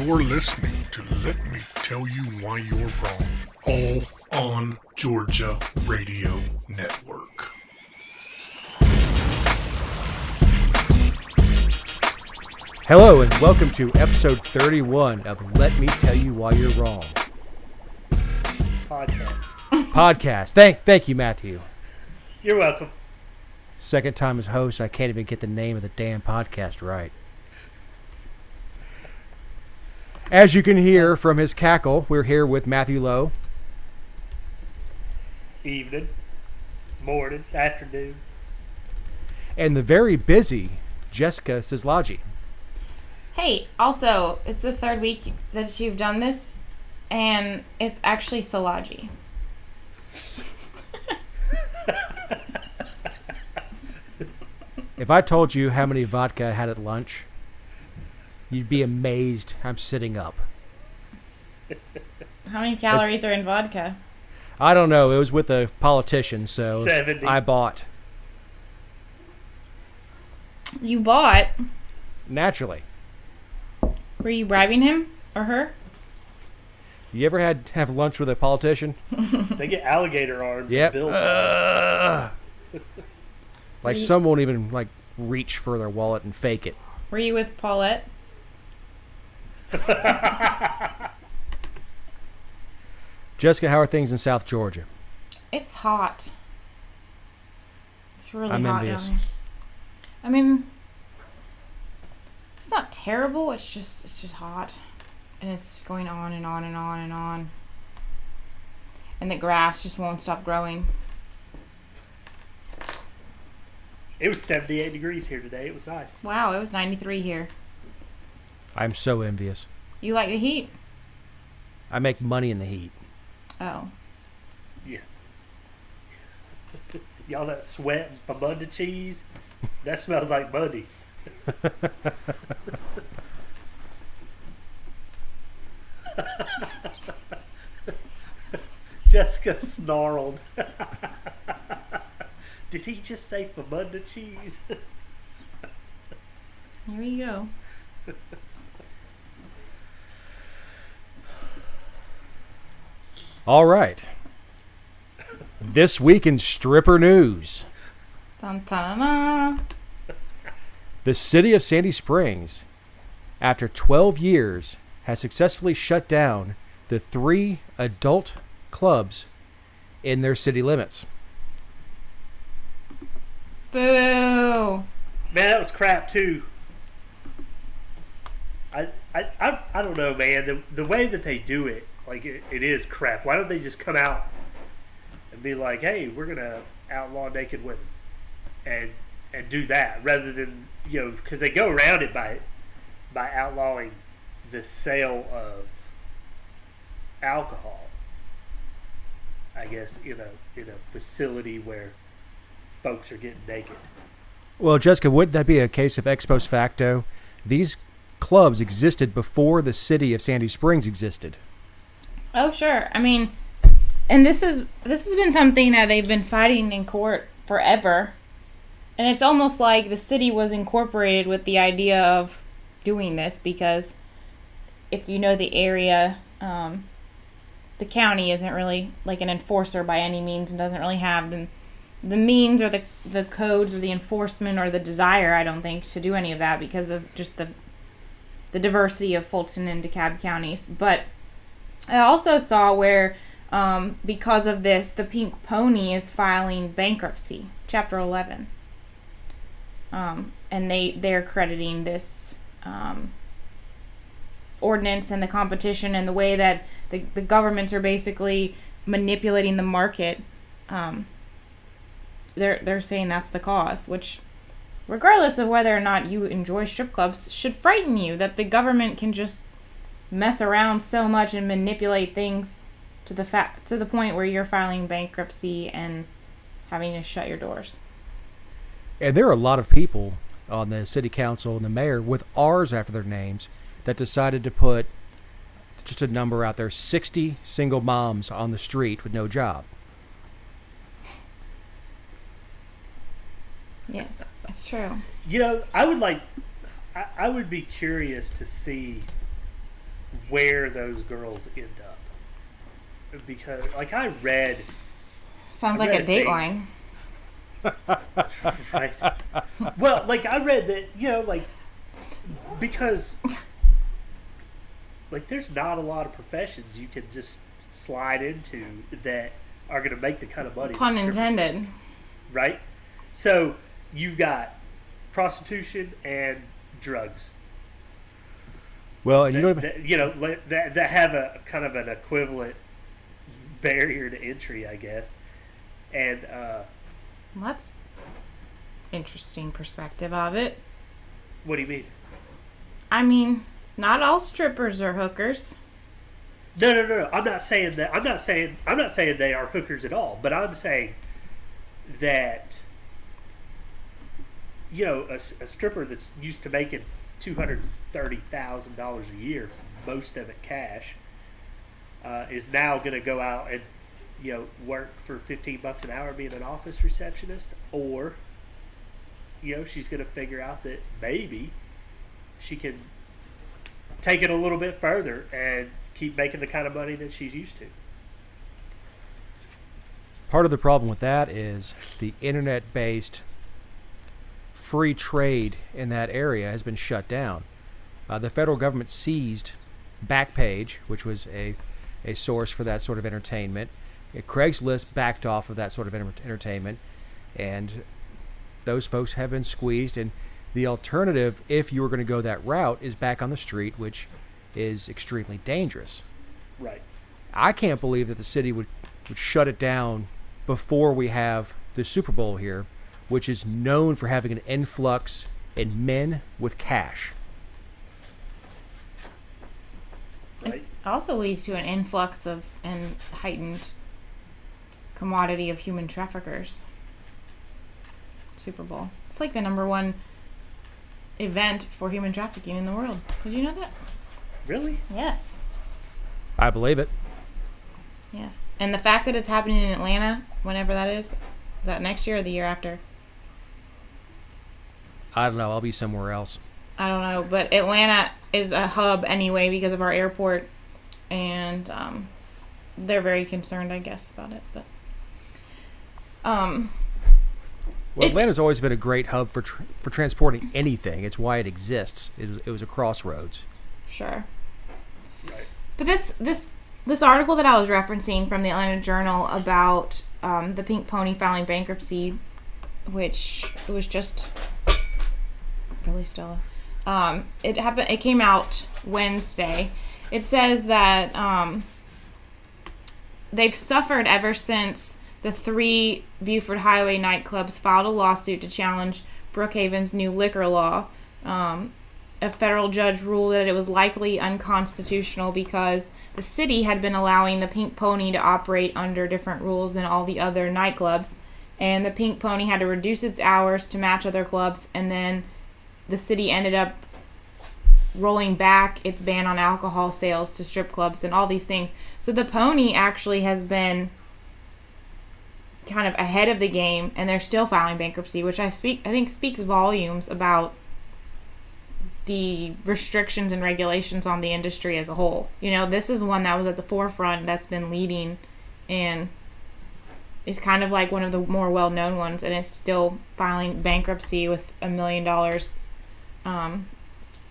You're listening to Let Me Tell You Why You're Wrong, all on Georgia Radio Network. Hello and welcome to episode 31 of Let Me Tell You Why You're Wrong. Podcast. Thank you, Matthew. You're welcome. Second time as host, I can't even get the name of the damn podcast right. As you can hear from his cackle, we're here with Matthew Lowe. Evening, morning, afternoon. And the very busy Jessica Szilagyi. Hey, also, it's the third week that you've done this, and it's actually Szilagyi. If I told you how many vodka I had at lunch, you'd be amazed I'm sitting up. How many calories are in vodka? I don't know. It was with a politician, so 70. I bought. You bought? Naturally. Were you bribing him or her? You ever have lunch with a politician? They get alligator arms. Yep. And Like some won't even reach for their wallet and fake it. Were you with Paulette? Jessica, how are things in South Georgia? It's hot. It's really I'm hot envious. down here. I mean, it's not terrible. It's just hot, and it's going on and on and on and on. And the grass just won't stop growing. It was 78 degrees here today. It was nice. Wow, it was 93 here. I'm so envious. You like the heat? I make money in the heat. Oh. Yeah. Y'all that sweat and famunda cheese, that smells like money. Jessica snarled. Did he just say famunda cheese? Here you go. All right. This week in stripper news. Dun, dun, dun, dun. The city of Sandy Springs, after 12 years, has successfully shut down the 3 adult clubs in their city limits. Boo! Man, that was crap too. I don't know, man. The way that they do it, it is crap. Why don't they just come out and be like, "Hey, we're gonna outlaw naked women," and do that rather than because they go around it by outlawing the sale of alcohol. I guess in a facility where folks are getting naked. Well, Jessica, wouldn't that be a case of ex post facto? These clubs existed before the city of Sandy Springs existed. Oh, sure. I mean, and this has been something that they've been fighting in court forever. And it's almost like the city was incorporated with the idea of doing this because if you know the area, the county isn't really like an enforcer by any means and doesn't really have the means or the codes or the enforcement or the desire, I don't think, to do any of that because of just the diversity of Fulton and DeKalb counties. But I also saw where, because of this, the Pink Pony is filing bankruptcy, Chapter 11. And they're crediting this ordinance and the competition and the way that the governments are basically manipulating the market. They're saying that's the cause, which, regardless of whether or not you enjoy strip clubs, should frighten you that the government can just mess around so much and manipulate things to the point where you're filing bankruptcy and having to shut your doors. And there are a lot of people on the city council and the mayor with R's after their names that decided to put just a number out there, 60 single moms on the street with no job. Yes, that's true. I would be curious to see where those girls end up. Because, like, I read... Sounds I like read a thing- Dateline. Right. Well, like, I read that, you know, like, because, like, there's not a lot of professions you can just slide into that are going to make the kind of money. Pun that strippers intended. make, right? So, you've got prostitution and drugs. Well, and you know, That have a kind of an equivalent barrier to entry, I guess. And, Well, that's interesting perspective of it. what do you mean? I mean, not all strippers are hookers. No. I'm not saying that. I'm not saying they are hookers at all. But I'm saying that, you know, a stripper that's used to making $230,000 a year, most of it cash, is now going to go out and, you know, work for $15 an hour being an office receptionist, or, you know, she's going to figure out that maybe she can take it a little bit further and keep making the kind of money that she's used to. part of the problem with that is the internet-based free trade in that area has been shut down. The federal government seized Backpage, which was a source for that sort of entertainment. Craigslist backed off of that sort of entertainment, and those folks have been squeezed. And the alternative, if you were going to go that route, is back on the street, which is extremely dangerous. Right. I can't believe that the city would shut it down before we have the Super Bowl here, which is known for having an influx in men with cash. Right. It also leads to an influx of and heightened commodity of human traffickers. Super Bowl. It's like the number one event for human trafficking in the world. Did you know that? Really? Yes. I believe it. Yes. And the fact that it's happening in Atlanta, whenever that is that next year or the year after? I don't know. I'll be somewhere else. I don't know, but Atlanta is a hub anyway because of our airport, and they're very concerned, I guess, about it. But Well, It's- Atlanta's always been a great hub for transporting anything. It's why it exists. It was a crossroads. sure. Right. But this article that I was referencing from the Atlanta Journal about the Pink Pony filing bankruptcy, which it was just really Stella. It happened. It came out Wednesday. It says that they've suffered ever since the 3 Buford Highway nightclubs filed a lawsuit to challenge Brookhaven's new liquor law. A federal judge ruled that it was likely unconstitutional because the city had been allowing the Pink Pony to operate under different rules than all the other nightclubs, and the Pink Pony had to reduce its hours to match other clubs, and then the city ended up rolling back its ban on alcohol sales to strip clubs and all these things. So the Pony actually has been kind of ahead of the game, and they're still filing bankruptcy, which I think speaks volumes about the restrictions and regulations on the industry as a whole. You know, this is one that was at the forefront, that's been leading, and is kind of like one of the more well-known ones, and it's still filing bankruptcy with $1 million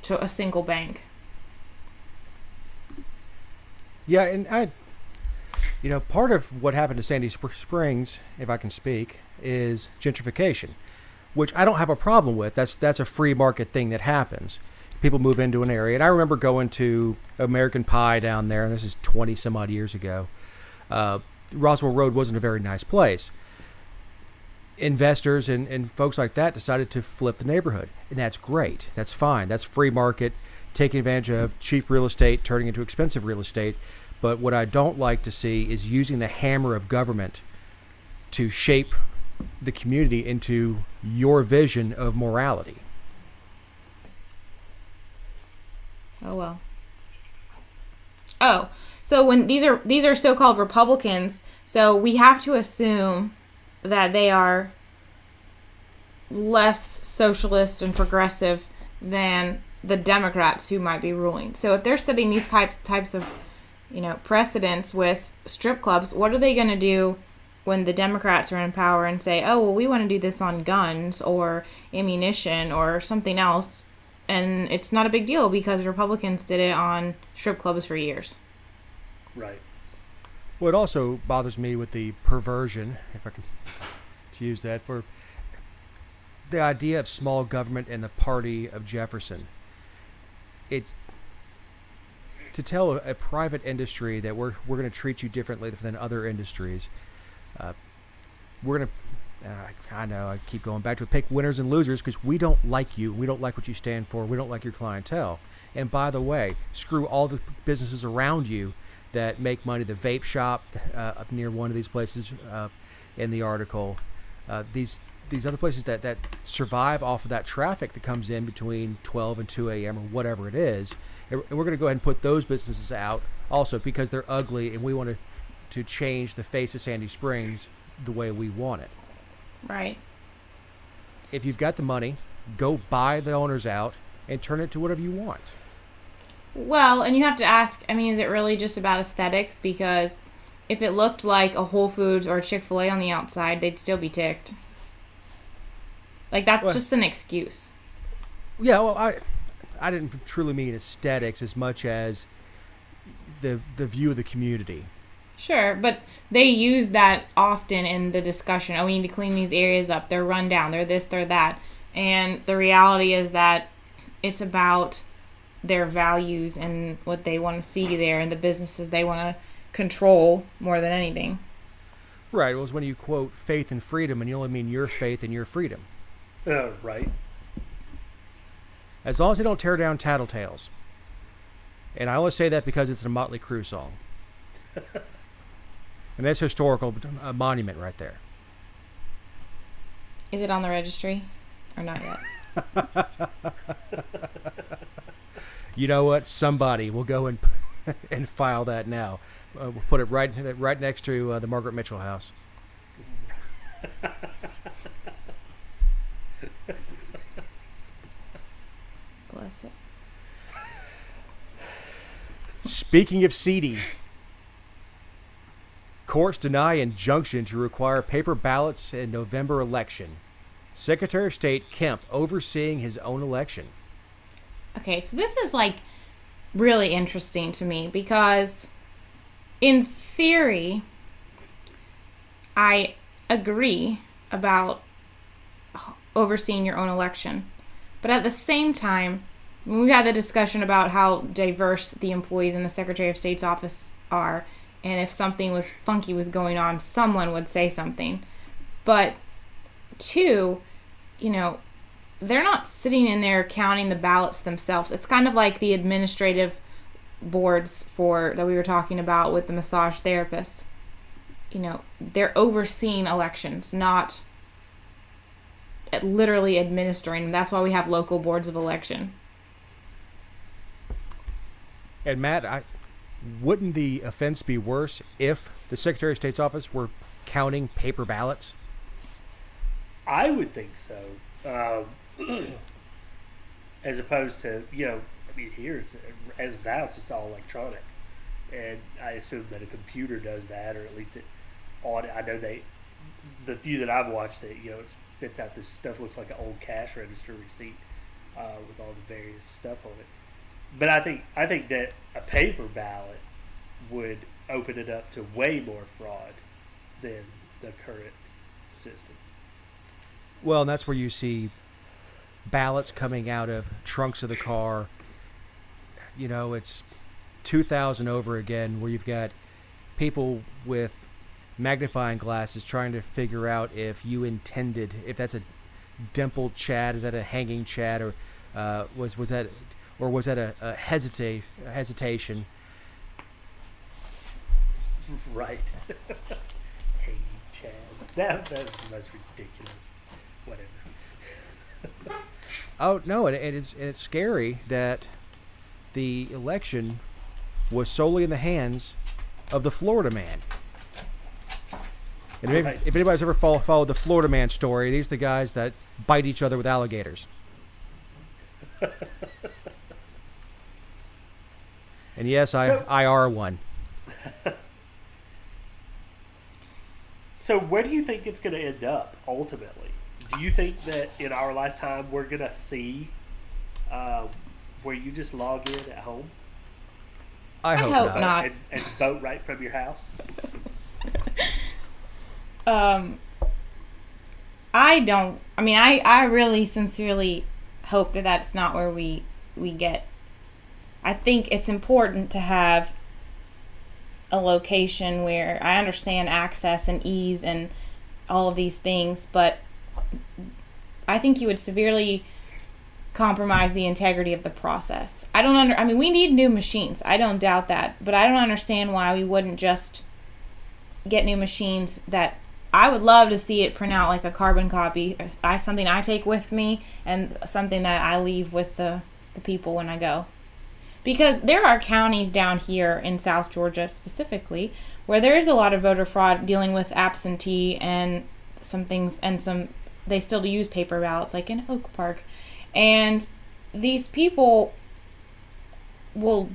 to a single bank. Yeah, and part of what happened to Sandy Springs, if I can speak, is gentrification, which I don't have a problem with. That's a free market thing that happens. People move into an area, and I remember going to American Pie down there, and this is 20 some odd years ago. Roswell Road wasn't a very nice place. Investors and folks like that decided to flip the neighborhood, and that's great. That's fine. That's free market, taking advantage of cheap real estate, turning into expensive real estate. But what I don't like to see is using the hammer of government to shape the community into your vision of morality. Oh well. Oh, so when these are so-called Republicans, so we have to assume that they are less socialist and progressive than the Democrats who might be ruling. So if they're setting these types of, precedents with strip clubs, what are they going to do when the Democrats are in power and say, oh, well, we want to do this on guns or ammunition or something else, and it's not a big deal because Republicans did it on strip clubs for years. Right. Well, it also bothers me with the perversion, if I can to use that, for the idea of small government and the party of Jefferson. To tell a private industry that we're going to treat you differently than other industries, we're going to, I know I keep going back to it, pick winners and losers because we don't like you. We don't like what you stand for. We don't like your clientele. And by the way, screw all the businesses around you that make money. The vape shop up near one of these places in the article. These other places that survive off of that traffic that comes in between 12 and 2 a.m. or whatever it is. And we're going to go ahead and put those businesses out also because they're ugly and we want to change the face of Sandy Springs the way we want it. Right. If you've got the money, go buy the owners out and turn it to whatever you want. Well, and you have to ask, is it really just about aesthetics? Because if it looked like a Whole Foods or a Chick-fil-A on the outside, they'd still be ticked. Like, that's just an excuse. Yeah, well, I didn't truly mean aesthetics as much as the view of the community. Sure, but they use that often in the discussion. Oh, we need to clean these areas up. They're run down. They're this, they're that. And the reality is that it's about their values and what they want to see there and the businesses they want to control more than anything. Right. Well, it's when you quote faith and freedom and you only mean your faith and your freedom. Right. As long as they don't tear down Tattletales. And I only say that because it's a Motley Crue song. And that's a historical monument right there. Is it on the registry or not yet? You know what? Somebody will go and file that now. We'll put it right next to the Margaret Mitchell house. Bless it. Speaking of seedy, courts deny injunction to require paper ballots in November election. Secretary of State Kemp overseeing his own election. Okay, so this is really interesting to me because in theory, I agree about overseeing your own election. But at the same time, we had the discussion about how diverse the employees in the Secretary of State's office are. And if something funky was going on, someone would say something. But two, they're not sitting in there counting the ballots themselves. It's kind of like the administrative boards that we were talking about with the massage therapists. They're overseeing elections, not literally administering them. That's why we have local boards of election. And Matt, wouldn't the offense be worse if the Secretary of State's office were counting paper ballots? I would think so. As opposed to, here, as of now, it's just all electronic. And I assume that a computer does that, or at least I know the few that I've watched, it spits out this stuff, looks like an old cash register receipt with all the various stuff on it. But I think that a paper ballot would open it up to way more fraud than the current system. Well, and that's where you see ballots coming out of trunks of the car. It's 2000 over again, where you've got people with magnifying glasses trying to figure out if you intended, if that's a dimpled Chad, is that a hanging Chad, or was that a hesitation? Right. Hanging Chads. That was the most ridiculous. Whatever. Oh no, and it's scary that the election was solely in the hands of the Florida man. And if anybody's ever followed the Florida man story, these are the guys that bite each other with alligators. And yes, So- I are one. So where do you think it's going to end up ultimately? Do you think that in our lifetime we're going to see where you just log in at home I hope, hope not. and vote right from your house? I don't. I mean, I really sincerely hope that that's not where we get. I think it's important to have a location where I understand access and ease and all of these things, but I think you would severely compromise the integrity of the process. I mean, we need new machines. I don't doubt that, but I don't understand why we wouldn't just get new machines that I would love to see it print out like a carbon copy, something I take with me and something that I leave with the people when I go. Because there are counties down here in South Georgia specifically where there is a lot of voter fraud dealing with absentee and some things, and they still use paper ballots like in Oak Park. And these people will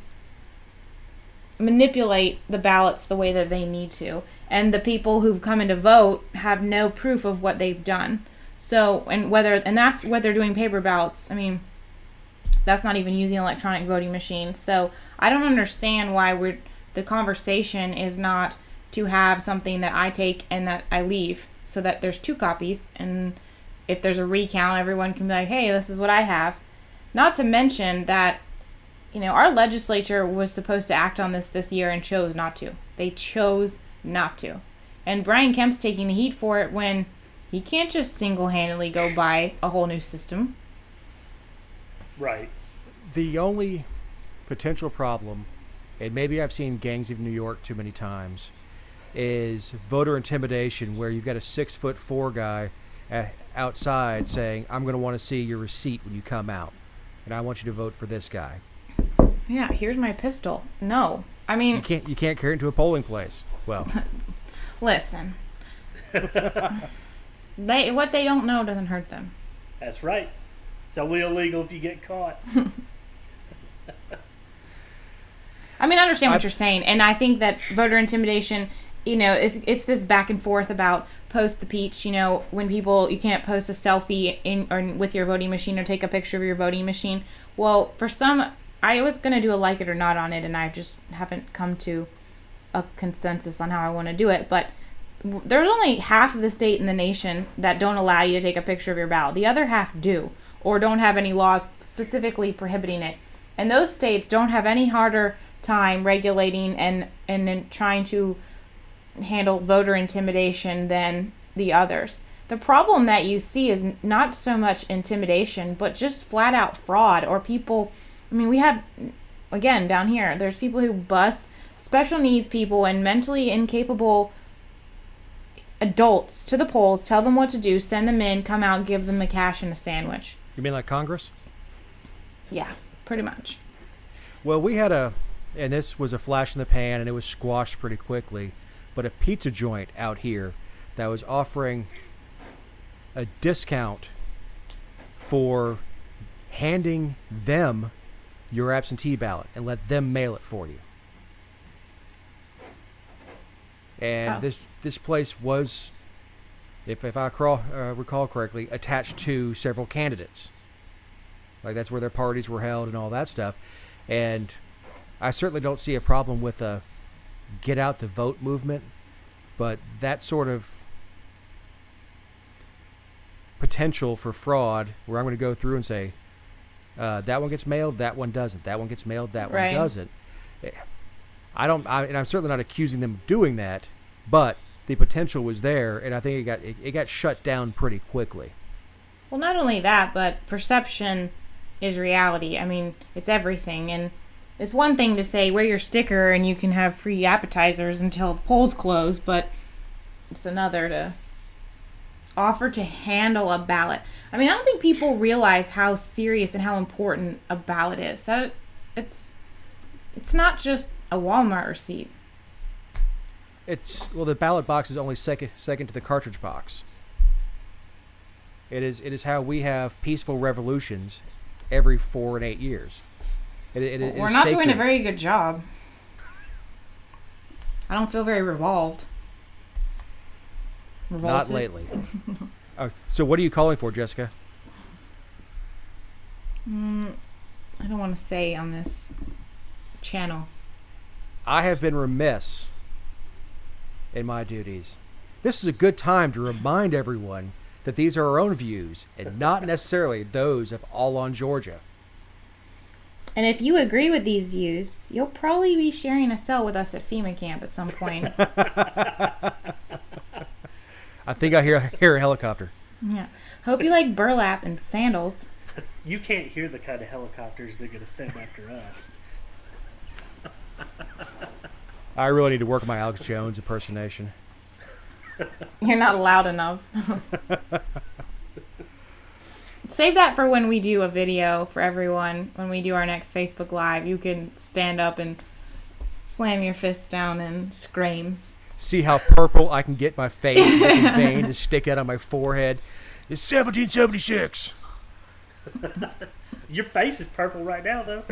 manipulate the ballots the way that they need to. And the people who've come in to vote have no proof of what they've done. So, and that's whether they're doing paper ballots. I mean, that's not even using electronic voting machines. So I don't understand why the conversation is not to have something that I take and that I leave, so that there's two copies, and if there's a recount, everyone can be like, hey, this is what I have. Not to mention that, our legislature was supposed to act on this year and chose not to. They chose not to. And Brian Kemp's taking the heat for it when he can't just single-handedly go buy a whole new system. Right. The only potential problem, and maybe I've seen Gangs of New York too many times, is voter intimidation, where you've got a 6'4" guy outside saying, I'm going to want to see your receipt when you come out, and I want you to vote for this guy. Yeah, here's my pistol. No. I mean, you can't carry it into a polling place. Well, listen. What they don't know doesn't hurt them. That's right. It's only illegal if you get caught. I mean, I understand what you're saying, and I think that voter intimidation, it's this back and forth about post the peach. When you can't post a selfie with your voting machine or take a picture of your voting machine. Well, for some, I was gonna do a like it or not on it, and I just haven't come to a consensus on how I want to do it. But there's only half of the state in the nation that don't allow you to take a picture of your ballot. The other half do, or don't have any laws specifically prohibiting it. And those states don't have any harder time regulating and trying to handle voter intimidation than the others. The problem that you see is not so much intimidation, but just flat out fraud, or people. I mean, we have, again, down here, there's people who bus special needs people and mentally incapable adults to the polls, tell them what to do, send them in, come out, give them the cash and a sandwich. you mean like Congress? Yeah, pretty much. Well, we had and this was a flash in the pan, and it was squashed pretty quickly, but a pizza joint out here that was offering a discount for handing them your absentee ballot and let them mail it for you. And this place was, if I recall correctly, attached to several candidates. Like, that's where their parties were held and all that stuff. And I certainly don't see a problem with a get out the vote movement, but that sort of potential for fraud, where I'm going to go through and say, that one gets mailed, that one doesn't. That one gets mailed, that one doesn't. And I'm certainly not accusing them of doing that, but the potential was there, and I think it got shut down pretty quickly. Well, not only that, but perception is reality. I mean, it's everything, and it's one thing to say wear your sticker and you can have free appetizers until the polls close, but it's another to offer to handle a ballot. I mean, I don't think people realize how serious and how important a ballot is. That it's not just a Walmart receipt. The ballot box is only second to the cartridge box. It is how we have peaceful revolutions every 4 and 8 years. We're not doing a very good job. I don't feel very revolted. Not lately. So what are you calling for, Jessica? I don't want to say on this channel. I have been remiss in my duties. This is a good time to remind everyone that these are our own views and not necessarily those of All on Georgia. And if you agree with these views, you'll probably be sharing a cell with us at FEMA camp at some point. I think I hear a helicopter. Yeah. Hope you like burlap and sandals. You can't hear the kind of helicopters they're going to send after us. I really need to work on my Alex Jones impersonation. You're not loud enough. Save that for when we do a video for everyone. When we do our next Facebook Live, you can stand up and slam your fists down and scream. See how purple I can get my face with a vein to stick out on my forehead. It's 1776. Your face is purple right now, though.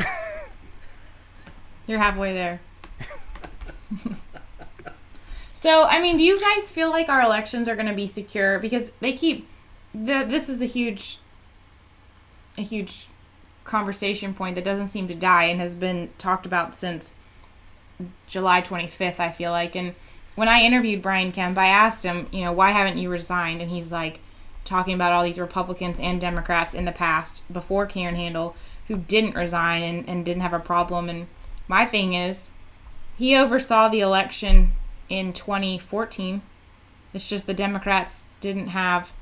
You're halfway there. So, I mean, do you guys feel like our elections are going to be secure? Because they keep... This is a huge conversation point that doesn't seem to die and has been talked about since July 25th, I feel like. And when I interviewed Brian Kemp, I asked him, why haven't you resigned? And he's like talking about all these Republicans and Democrats in the past, before Karen Handel, who didn't resign and didn't have a problem. And my thing is, he oversaw the election in 2014. It's just the Democrats didn't have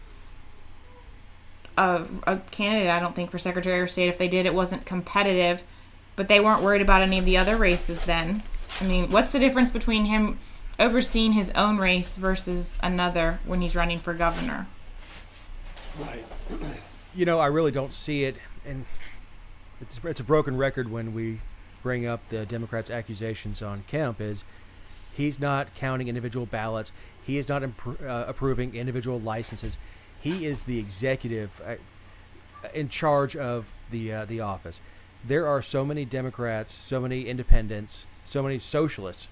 a candidate, I don't think, for Secretary of State. If they did, it wasn't competitive, but they weren't worried about any of the other races then. I mean, what's the difference between him overseeing his own race versus another when he's running for governor? Right. I really don't see it, and it's a broken record when we bring up the Democrats' accusations on Kemp. Is he's not counting individual ballots, he is not approving individual licenses. He is the executive in charge of the office. There are so many Democrats, so many independents, so many socialists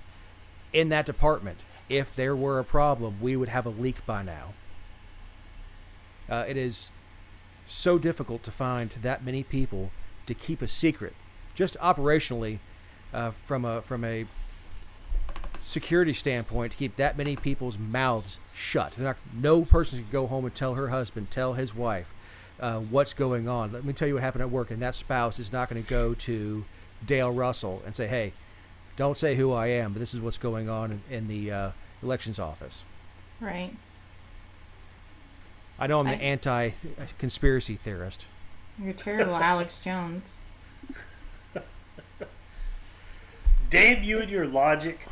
in that department. If there were a problem, we would have a leak by now. It is so difficult to find that many people to keep a secret, just operationally, from a security standpoint, to keep that many people's mouths shut. No person can go home and tell her husband, tell his wife, what's going on. Let me tell you what happened at work, and that spouse is not going to go to Dale Russell and say, hey, don't say who I am, but this is what's going on in the elections office. Right. I know I'm the anti-conspiracy theorist. You're terrible, Alex Jones. Damn you and your logic.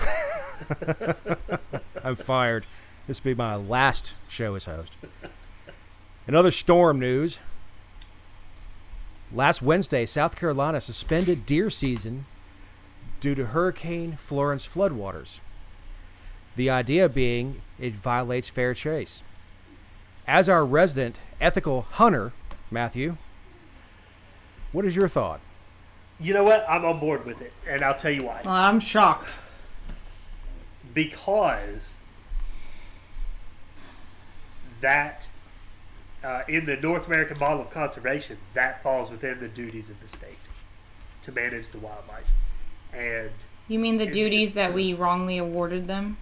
I'm fired. This will be my last show as host. In other storm news, last Wednesday, South Carolina suspended deer season due to Hurricane Florence floodwaters. The idea being it violates fair chase. As our resident ethical hunter, Matthew, what is your thought? You know what? I'm on board with it, and I'll tell you why. Well, I'm shocked. Because that, in the North American model of conservation, that falls within the duties of the state to manage the wildlife. And you mean the duties that we wrongly awarded them?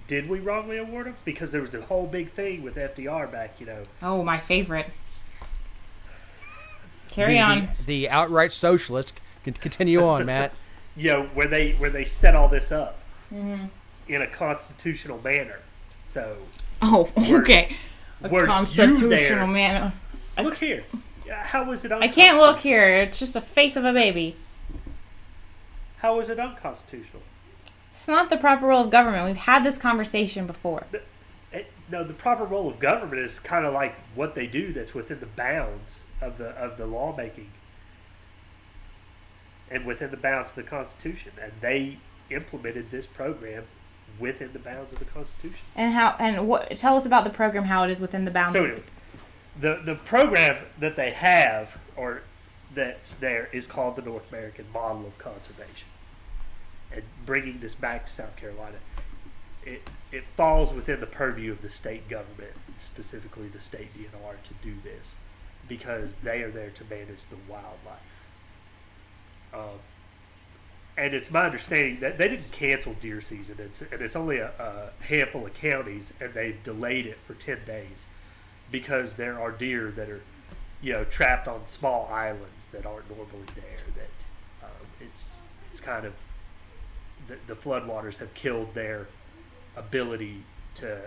Did we wrongly award them? Because there was the whole big thing with FDR back, Oh, my favorite. Carry on. The outright socialist. Continue on, Matt. Where they set all this up Mm-hmm. in a constitutional manner. So. Oh, okay. A were constitutional manner. Look here. How was it unconstitutional? I can't look here. It's just a face of a baby. How was it unconstitutional? It's not the proper role of government. We've had this conversation before. No, the proper role of government is kind of like what they do that's within the bounds of the lawmaking and within the bounds of the Constitution. And they implemented this program within the bounds of the Constitution. And what? Tell us about the program, how it is within the bounds. So the program that they have, or that's there is called the North American model of conservation. And bringing this back to South Carolina, it falls within the purview of the state government, specifically the state DNR, to do this because they are there to manage the wildlife. And it's my understanding that they didn't cancel deer season, and it's only a handful of counties, and they've delayed it for 10 days because there are deer that are, trapped on small islands that aren't normally there. That it's kind of the floodwaters have killed their ability to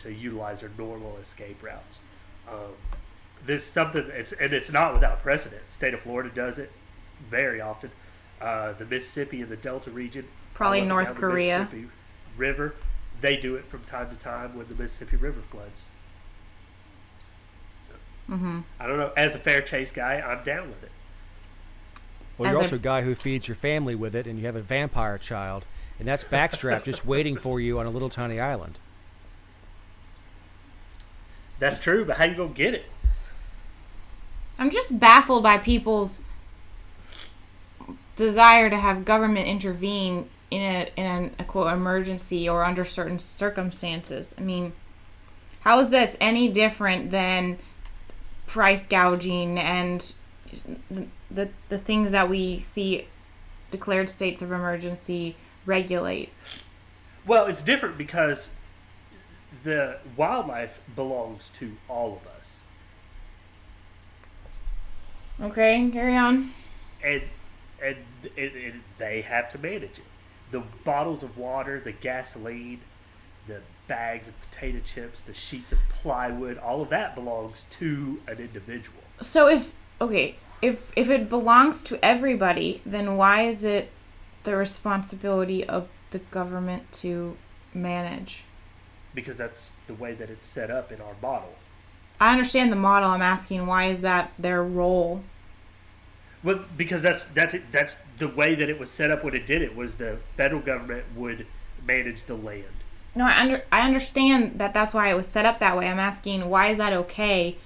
utilize their normal escape routes. This is something, it's not without precedent. The state of Florida does it very often. The Mississippi and the Delta region, Probably all up and North down the Korea. Mississippi River, they do it from time to time when the Mississippi River floods. So, I don't know. As a fair chase guy, I'm down with it. Well, As you're a- also a guy who feeds your family with it, and you have a vampire child, and that's backstrapped just waiting for you on a little tiny island. That's true, but how you gonna get it? I'm just baffled by people's desire to have government intervene in a quote emergency or under certain circumstances. I mean, how is this any different than price gouging and the things that we see declared states of emergency regulate? Well, it's different because the wildlife belongs to all of us. Okay, carry on. And they have to manage it. The bottles of water, the gasoline, the bags of potato chips, the sheets of plywood, all of that belongs to an individual. So if it belongs to everybody, then why is it the responsibility of the government to manage? Because that's the way that it's set up in our model. I understand the model. I'm asking, why is that their role? Well, because that's the way that it was set up when it did it, was the federal government would manage the land. No, I understand that that's why it was set up that way. I'm asking, why is that okay?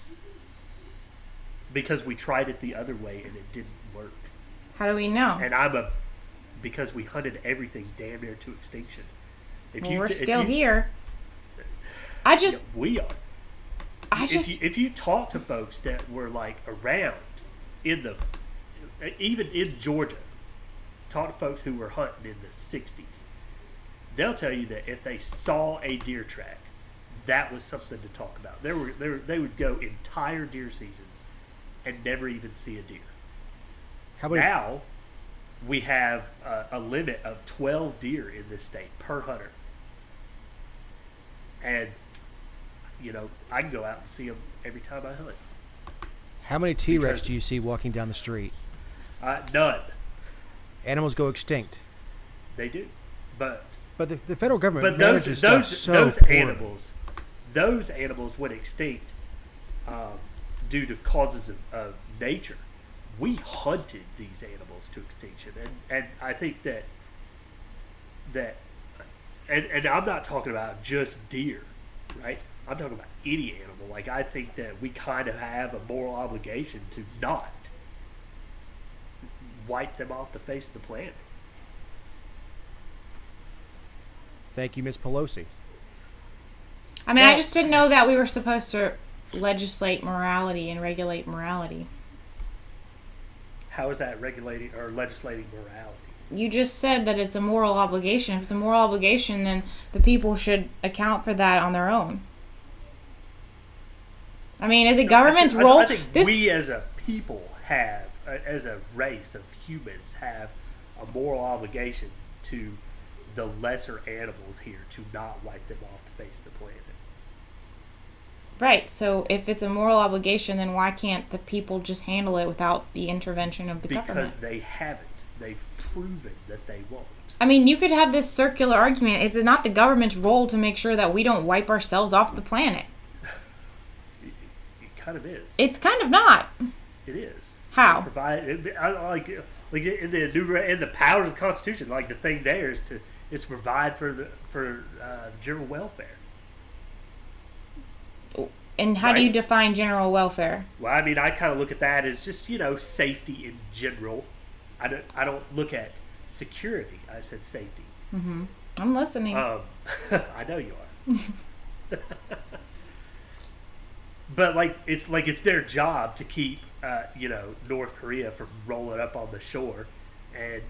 Because we tried it the other way and it didn't work. How do we know? And because we hunted everything damn near to extinction. We're still here. I just, Yeah, we are. I just, If you talk to folks that were like around even in Georgia, talk to folks who were hunting in the 60s, they'll tell you that if they saw a deer track, that was something to talk about. They would go entire deer seasons and never even see a deer. How many? Now we have a limit of 12 deer in this state per hunter, and I can go out and see them every time I hunt. How many T-Rex Because- do you see walking down the street? None. Animals go extinct. They do, but the federal government but manages stuff so those poorly. animals went extinct due to causes of nature. We hunted these animals to extinction, and I think that and I'm not talking about just deer, right? I'm talking about any animal. Like, I think that we kind of have a moral obligation to not wipe them off the face of the planet. Thank you, Miss Pelosi. I mean, I Well- just didn't know that we were supposed to legislate morality and regulate morality. How is that regulating or legislating morality? You just said that it's a moral obligation. If it's a moral obligation, then the people should account for that on their own. I mean, is it government's role? I think we as a people have, as a race of humans, have a moral obligation to the lesser animals here to not wipe them off the face of the planet. Right. So if it's a moral obligation, then why can't the people just handle it without the intervention of the Because government? they haven't. They've proven that they won't. I mean, you could have this circular argument. Is it not the government's role to make sure that we don't wipe ourselves off the planet? It kind of is. It's kind of not. It is. How? Like in the powers of the Constitution, like the thing there is to provide for general welfare. And how do you Right. define general welfare? Well, I mean, I kind of look at that as just safety in general. I don't look at security. I said safety. I'm listening. I know you are. But it's their job to keep North Korea from rolling up on the shore and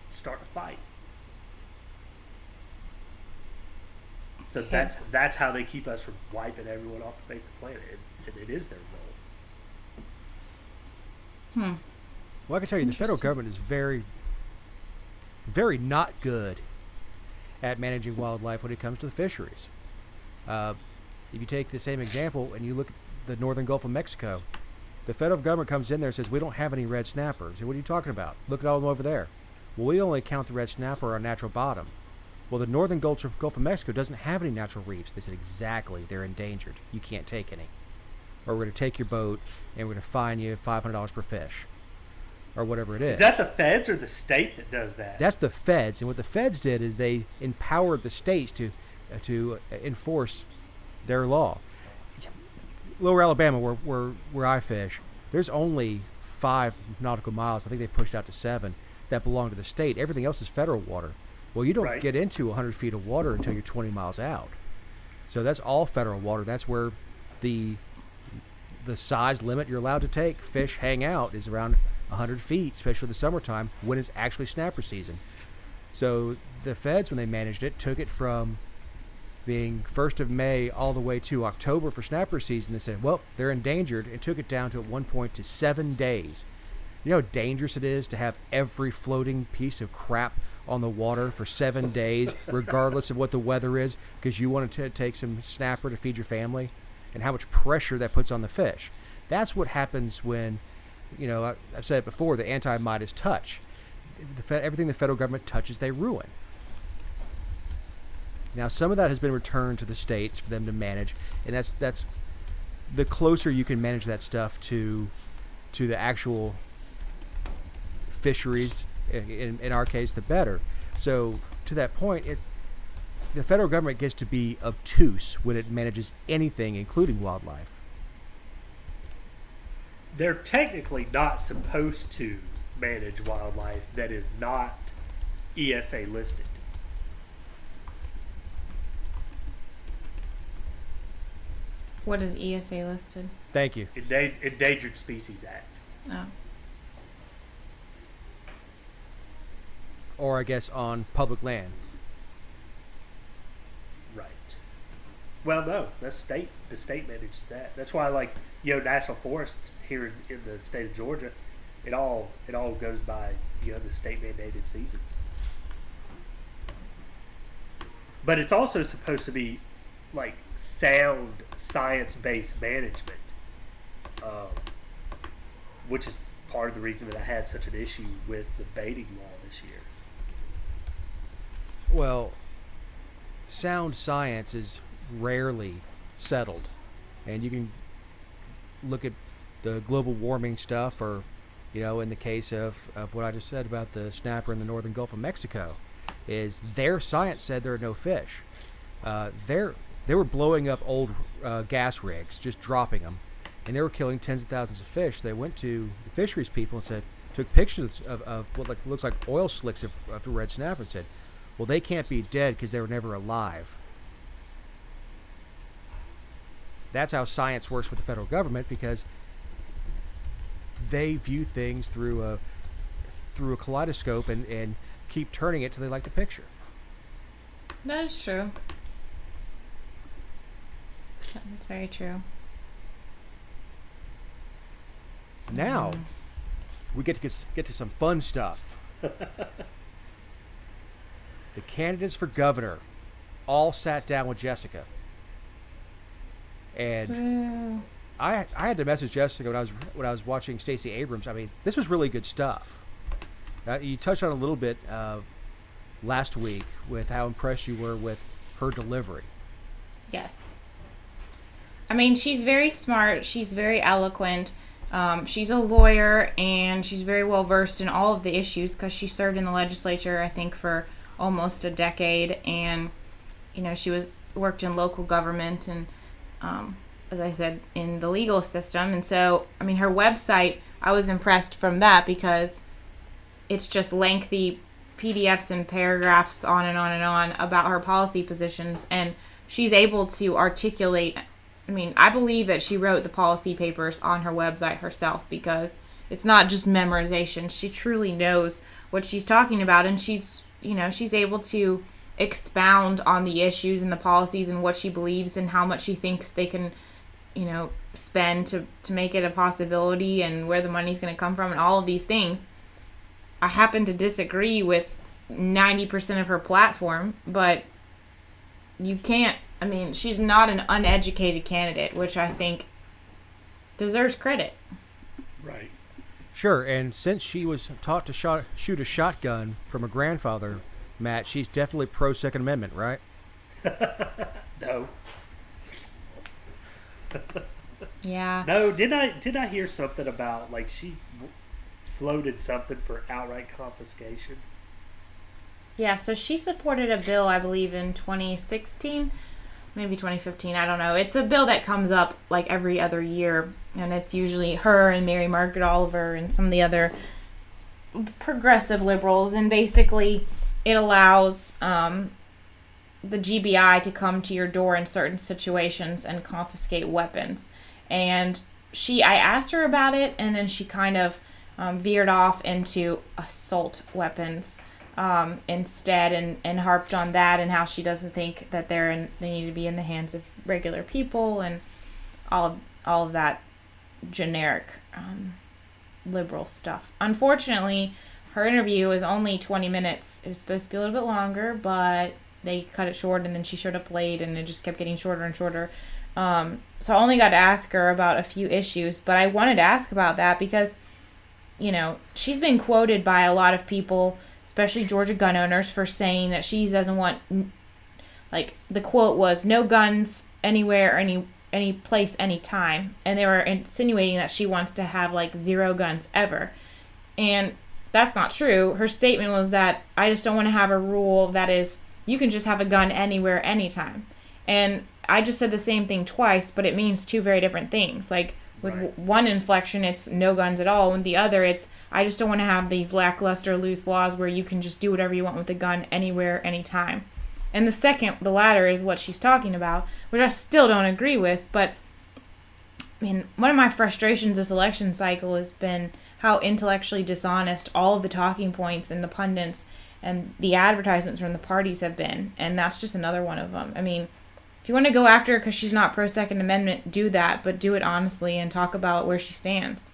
start a fight. So that's how they keep us from wiping everyone off the face of the planet, and it is their role. Well, I can tell you, the federal government is very, very not good at managing wildlife when it comes to the fisheries. If you take the same example and you look at the northern Gulf of Mexico, the federal government comes in there and says, we don't have any red snappers. What are you talking about? Look at all of them over there. Well, we only count the red snapper on natural bottom. Well, the northern Gulf of Mexico doesn't have any natural reefs. They said, exactly, they're endangered. You can't take any. Or we're going to take your boat and we're going to fine you $500 per fish. Or whatever it is. Is that the feds or the state that does that? That's the feds. And what the feds did is they empowered the states to enforce their law. Lower Alabama, where I fish, there's only 5 nautical miles. I think they pushed out to 7 that belong to the state. Everything else is federal water. Well, you don't Right. get into 100 feet of water until you're 20 miles out. So that's all federal water. That's where the size limit you're allowed to take fish hang out is around 100 feet, especially the summertime when it's actually snapper season. So the feds, when they managed it, took it from being 1st of May all the way to October for snapper season. They said, well, they're endangered, and took it down to at one point to 7 days. You know how dangerous it is to have every floating piece of crap on the water for 7 days, regardless of what the weather is, because you want to take some snapper to feed your family, and how much pressure that puts on the fish. That's what happens when, I've said it before, the anti-Midas touch. Everything the federal government touches, they ruin. Now, some of that has been returned to the states for them to manage, and that's the closer you can manage that stuff to the actual fisheries, in our case, the better. So to that point, the federal government gets to be obtuse when it manages anything, including wildlife. They're technically not supposed to manage wildlife that is not ESA listed. What is ESA listed? Thank you. Endangered Species Act. Oh. Or I guess on public land. Right. Well, no, that's state. The state manages that. That's why, national forest here in the state of Georgia, it all goes by the state mandated seasons. But it's also supposed to be sound science-based management, which is part of the reason that I had such an issue with the baiting law this year. Well, sound science is rarely settled, and you can look at the global warming stuff, or in the case of what I just said about the snapper in the northern Gulf of Mexico, is their science said there are no fish. They were blowing up old gas rigs, just dropping them, and they were killing tens of thousands of fish. They went to the fisheries people and took pictures of what looks like oil slicks of the red snapper, and said, well, they can't be dead because they were never alive. That's how science works with the federal government, because they view things through a kaleidoscope and keep turning it till they like the picture. That is true. That's very true. Now, we get to some fun stuff. The candidates for governor all sat down with Jessica, and I had to message Jessica when I was watching Stacey Abrams. I mean, this was really good stuff. You touched on a little bit last week with how impressed you were with her delivery. Yes. I mean, she's very smart. She's very eloquent. She's a lawyer, and she's very well versed in all of the issues because she served in the legislature, I think, for almost a decade, and she worked in local government, and as I said, in the legal system. And so, I mean, her website, I was impressed from that because it's just lengthy PDFs and paragraphs on and on and on about her policy positions. And she's able to articulate. I mean, I believe that she wrote the policy papers on her website herself because it's not just memorization. She truly knows what she's talking about, and she's able to expound on the issues and the policies and what she believes and how much she thinks they can, spend to make it a possibility and where the money's going to come from and all of these things. I happen to disagree with 90% of her platform, but you can't, I mean, she's not an uneducated candidate, which I think deserves credit. Right. Sure, and since she was taught to shoot a shotgun from her grandfather, Matt, she's definitely pro Second Amendment, right? No. Yeah. No, did I hear something about, like, she floated something for outright confiscation? Yeah, so she supported a bill, I believe, in 2016, maybe 2015, I don't know. It's a bill that comes up like every other year, and it's usually her and Mary Margaret Oliver and some of the other progressive liberals, and basically it allows the GBI to come to your door in certain situations and confiscate weapons. And I asked her about it, and then she kind of veered off into assault weapons instead, and harped on that and how she doesn't think that they need to be in the hands of regular people and all of that generic liberal stuff. Unfortunately, her interview is only 20 minutes. It was supposed to be a little bit longer, but they cut it short, and then she showed up late, and it just kept getting shorter and shorter. So I only got to ask her about a few issues, but I wanted to ask about that because, she's been quoted by a lot of people, especially Georgia gun owners, for saying that she doesn't want, like, the quote was, no guns anywhere, any place, any time. And they were insinuating that she wants to have, like, 0 guns ever. And that's not true. Her statement was that I just don't want to have a rule that is, you can just have a gun anywhere, anytime. And I just said the same thing twice, but it means 2 very different things. Like, with one inflection, it's no guns at all. And the other, it's, I just don't want to have these lackluster, loose laws where you can just do whatever you want with a gun anywhere, anytime. And the latter, is what she's talking about, which I still don't agree with. But, I mean, one of my frustrations this election cycle has been how intellectually dishonest all of the talking points and the pundits and the advertisements from the parties have been. And that's just another one of them. I mean, if you want to go after her because she's not pro Second Amendment, do that, but do it honestly and talk about where she stands.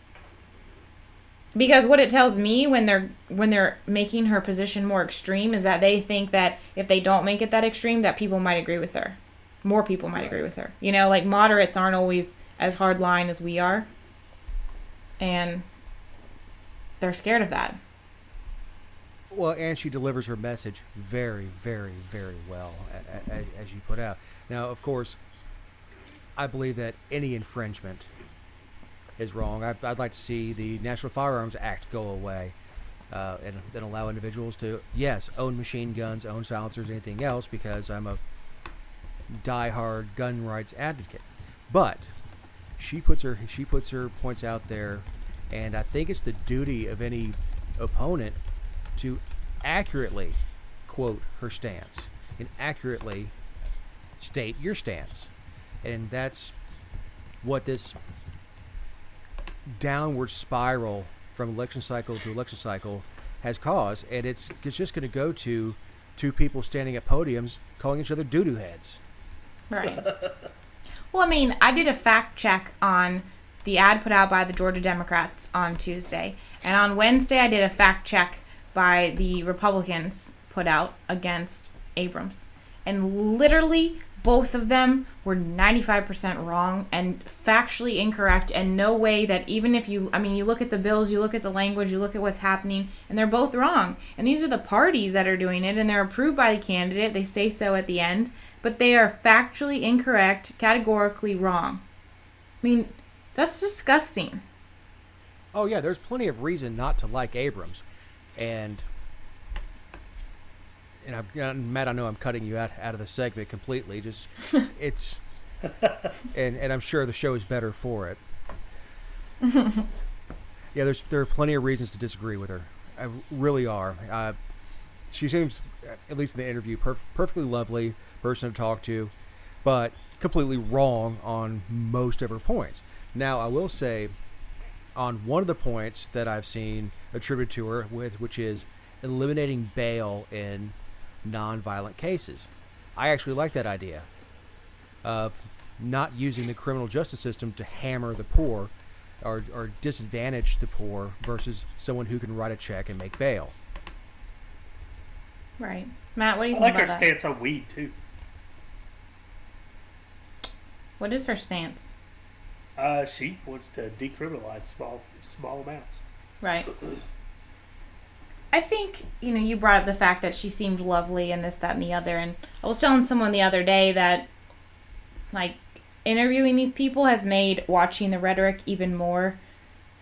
Because what it tells me when they're making her position more extreme is that they think that if they don't make it that extreme, that people might agree with her. More people might agree with her. Like, moderates aren't always as hard line as we are. And they're scared of that. Well, and she delivers her message very, very, very well, as you put out. Now, of course, I believe that any infringement is wrong. I'd like to see the National Firearms Act go away and then allow individuals to, yes, own machine guns, own silencers, anything else, because I'm a diehard gun rights advocate. But she puts her points out there, and I think it's the duty of any opponent to accurately quote her stance and accurately state your stance. And that's what this downward spiral from election cycle to election cycle has caused. And it's just going to go to 2 people standing at podiums calling each other doo-doo heads. Right. Well, I mean, I did a fact check on the ad put out by the Georgia Democrats on Tuesday. And on Wednesday, I did a fact check by the Republicans put out against Abrams. And literally, both of them were 95% wrong and factually incorrect, and no way that even if you look at the bills, you look at the language, you look at what's happening, and they're both wrong. And these are the parties that are doing it, and they're approved by the candidate. They say so at the end, but they are factually incorrect, categorically wrong. I mean, that's disgusting. Oh, yeah, there's plenty of reason not to like Abrams. And Matt, I know I'm cutting you out of the segment completely. Just it's and I'm sure the show is better for it. Yeah, there are plenty of reasons to disagree with her. I really are. She seems, at least in the interview, perfectly lovely person to talk to, but completely wrong on most of her points. Now, I will say, on one of the points that I've seen attributed to her, which is eliminating bail in non-violent cases, I actually like that idea of not using the criminal justice system to hammer the poor or disadvantage the poor versus someone who can write a check and make bail. Right. Matt, what do you I think like about her that? stance on weed too. What is her stance? She wants to decriminalize small amounts. Right. I think, you brought up the fact that she seemed lovely and this, that, and the other. And I was telling someone the other day that, interviewing these people has made watching the rhetoric even more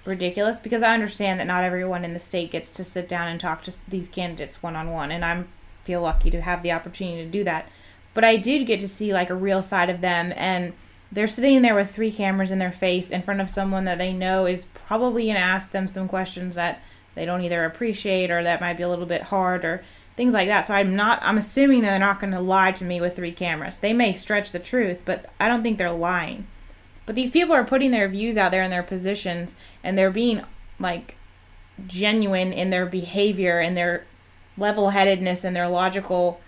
ridiculous, because I understand that not everyone in the state gets to sit down and talk to these candidates one-on-one, and I feel lucky to have the opportunity to do that. But I did get to see, a real side of them, and they're sitting there with 3 cameras in their face in front of someone that they know is probably going to ask them some questions that they don't either appreciate or that might be a little bit hard or things like that. So I'm assuming that they're not going to lie to me with 3 cameras. They may stretch the truth, but I don't think they're lying. But these people are putting their views out there in their positions, and they're being, genuine in their behavior and their level-headedness and their logical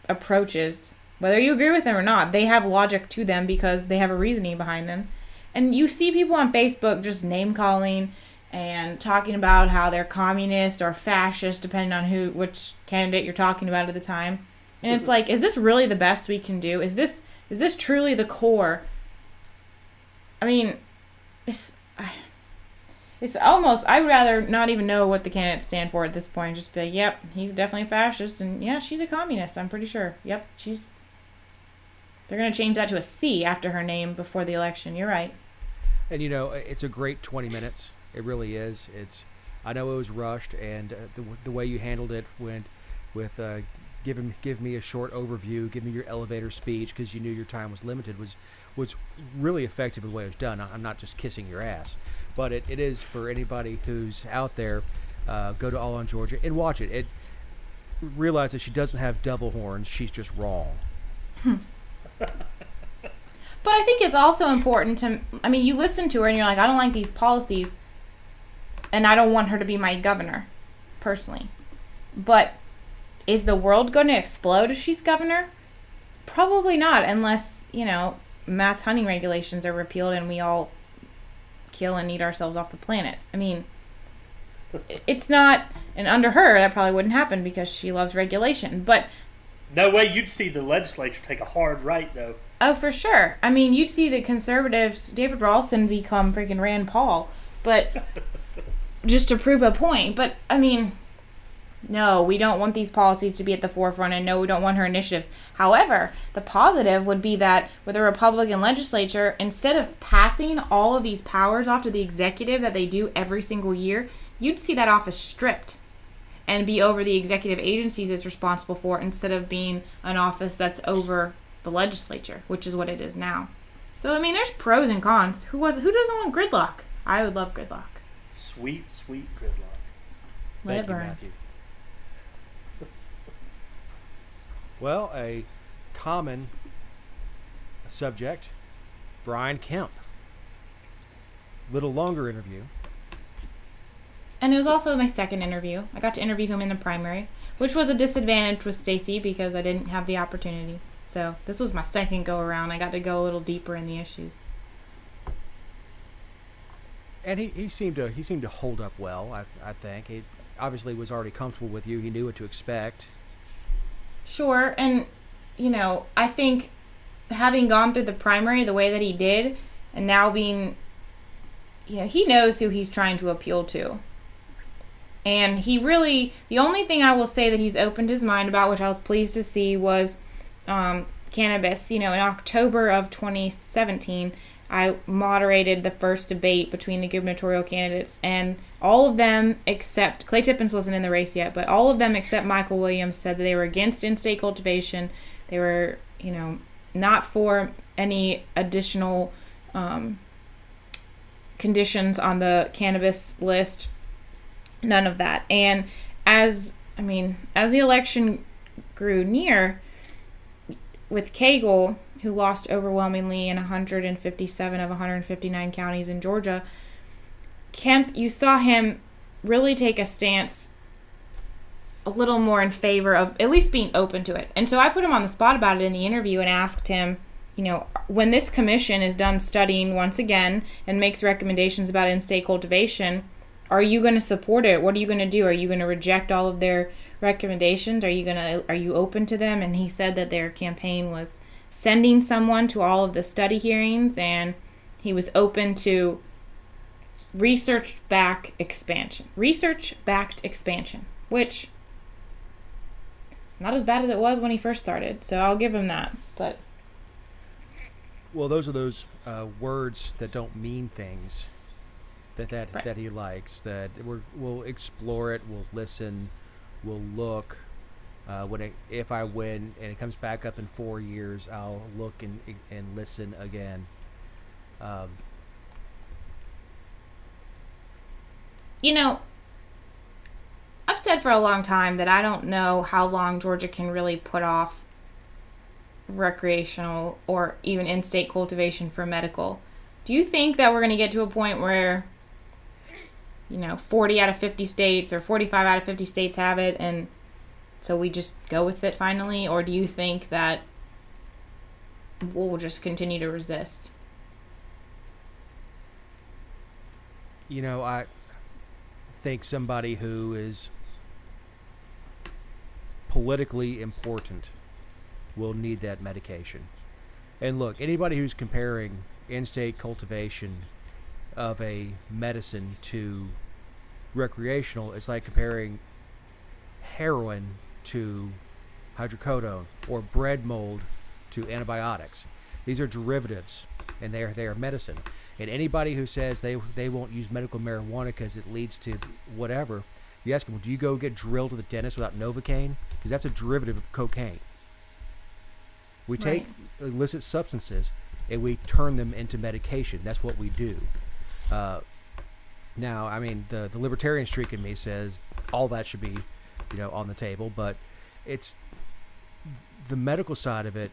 approaches. Whether you agree with them or not, they have logic to them because they have a reasoning behind them. And you see people on Facebook just name-calling and talking about how they're communist or fascist, depending on which candidate you're talking about at the time. And it's like, is this really the best we can do? Is this truly the core? I mean, it's almost, I'd rather not even know what the candidates stand for at this point. Just be like, yep, he's definitely a fascist, and yeah, she's a communist, I'm pretty sure. Yep, they're going to change that to a C after her name before the election. You're right. And it's a great 20 minutes. It really is. I know it was rushed, and the way you handled it with give me a short overview, give me your elevator speech because you knew your time was limited was really effective in the way it was done. I'm not just kissing your ass, but it is for anybody who's out there. Go to All on Georgia and watch it. Realize that she doesn't have double horns. She's just wrong. But I think it's also important you listen to her and you're like, I don't like these policies and I don't want her to be my governor, personally. But is the world going to explode if she's governor? Probably not, unless, mass hunting regulations are repealed and we all kill and eat ourselves off the planet. I mean, it's not, and under her, that probably wouldn't happen because she loves regulation. But no way you'd see the legislature take a hard right, though. Oh, for sure. I mean, you see the conservatives, David Ralston, become freaking Rand Paul, but just to prove a point. But, I mean, no, we don't want these policies to be at the forefront, and no, we don't want her initiatives. However, the positive would be that with a Republican legislature, instead of passing all of these powers off to the executive that they do every single year, you'd see that office stripped and be over the executive agencies it's responsible for, instead of being an office that's over the legislature, which is what it is now. So, I mean, there's pros and cons. Who doesn't want gridlock? I would love gridlock. Sweet, sweet gridlock. Let it Thank you, burn. Matthew. Well, a common subject, Brian Kemp. Little longer interview. And it was also my second interview. I got to interview him in the primary, which was a disadvantage with Stacy because I didn't have the opportunity. So this was my second go around. I got to go a little deeper in the issues. And he seemed to hold up well, I think. He obviously was already comfortable with you. He knew what to expect. Sure, and, I think having gone through the primary the way that he did, and now being, he knows who he's trying to appeal to. And the only thing I will say that he's opened his mind about, which I was pleased to see, was cannabis. In October of 2017, I moderated the first debate between the gubernatorial candidates, and all of them except Clay Tippins wasn't in the race yet, but all of them except Michael Williams said that they were against in-state cultivation. They were, not for any additional conditions on the cannabis list, none of that. And as the election grew near, with Cagle, who lost overwhelmingly in 157 of 159 counties in Georgia, Kemp, you saw him really take a stance a little more in favor of at least being open to it. And so I put him on the spot about it in the interview and asked him, when this commission is done studying once again and makes recommendations about in-state cultivation, are you going to support it? What are you going to do? Are you going to reject all of their recommendations? Are you open to them? And he said that their campaign was sending someone to all of the study hearings, and he was open to research-backed expansion, which it's not as bad as it was when he first started. So I'll give him that. But well, those are those words that don't mean things that he likes. That we'll explore it, we'll listen, we'll look. If I win and it comes back up in 4 years, I'll look and listen again. I've said for a long time that I don't know how long Georgia can really put off recreational or even in-state cultivation for medical. Do you think that we're going to get to a point where 40 out of 50 states or 45 out of 50 states have it, and so we just go with it finally? Or do you think that we'll just continue to resist? I think somebody who is politically important will need that medication. And look, anybody who's comparing in-state cultivation of a medicine to recreational, it's like comparing heroin to hydrocodone or bread mold to antibiotics. These are derivatives, and they are medicine. And anybody who says they won't use medical marijuana because it leads to whatever, you ask them, well, do you go get drilled to the dentist without Novocaine? Because that's a derivative of cocaine. We take illicit substances and we turn them into medication. That's what we do. Now, the libertarian streak in me says all that should be, on the table, but it's the medical side of it.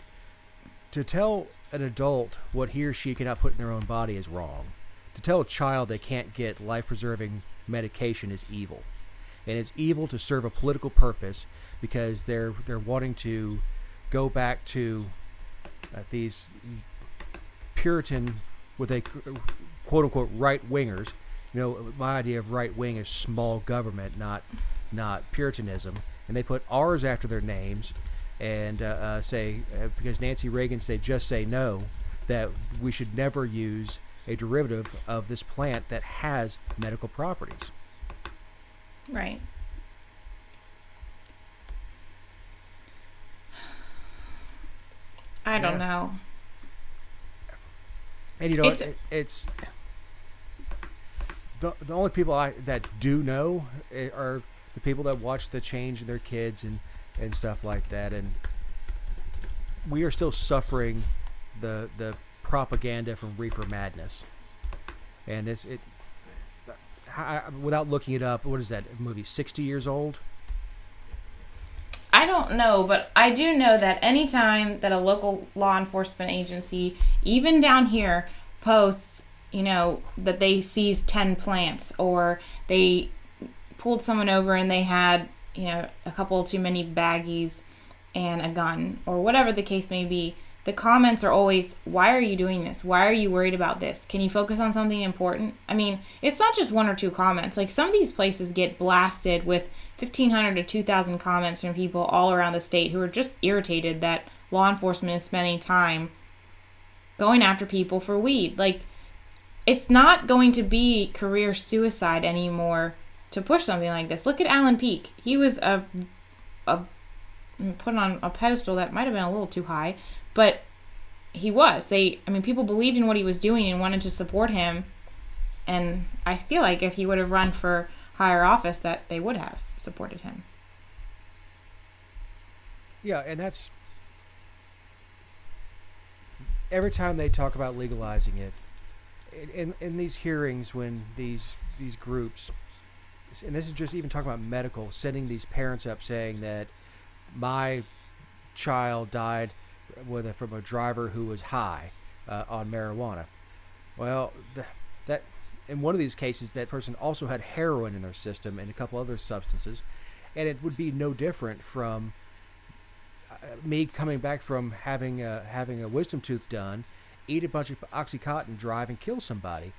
To tell an adult what he or she cannot put in their own body is wrong. To tell a child they can't get life-preserving medication is evil. And it's evil to serve a political purpose because they're wanting to go back to these Puritan, with a quote-unquote right-wingers. My idea of right-wing is small government, not Puritanism. And they put R's after their names and say, because Nancy Reagan said, just say no, that we should never use a derivative of this plant that has medical properties. Right. I don't know. And it's the only people that do know are the people that watch the change in their kids and stuff like that, and we are still suffering the propaganda from reefer madness. And without looking it up, what is that movie, 60 years old? I don't know, but I do know that anytime that a local law enforcement agency, even down here, posts, that they seized 10 plants, or they pulled someone over and they had, a couple too many baggies and a gun, or whatever the case may be, the comments are always, why are you doing this? Why are you worried about this? Can you focus on something important? It's not just one or two comments. Like, some of these places get blasted with 1,500 to 2,000 comments from people all around the state who are just irritated that law enforcement is spending time going after people for weed. Like, it's not going to be career suicide anymore to push something like this. Look at Alan Peake. He was put on a pedestal that might have been a little too high, but he was. People believed in what he was doing and wanted to support him, and I feel like if he would have run for higher office, that they would have supported him. Yeah, and every time they talk about legalizing it, in these hearings, when these groups, and this is just even talking about medical, sending these parents up saying that my child died from a driver who was high on marijuana. Well, that in one of these cases, that person also had heroin in their system and a couple other substances, and it would be no different from me coming back from having a wisdom tooth done, eat a bunch of OxyContin, drive and kill somebody.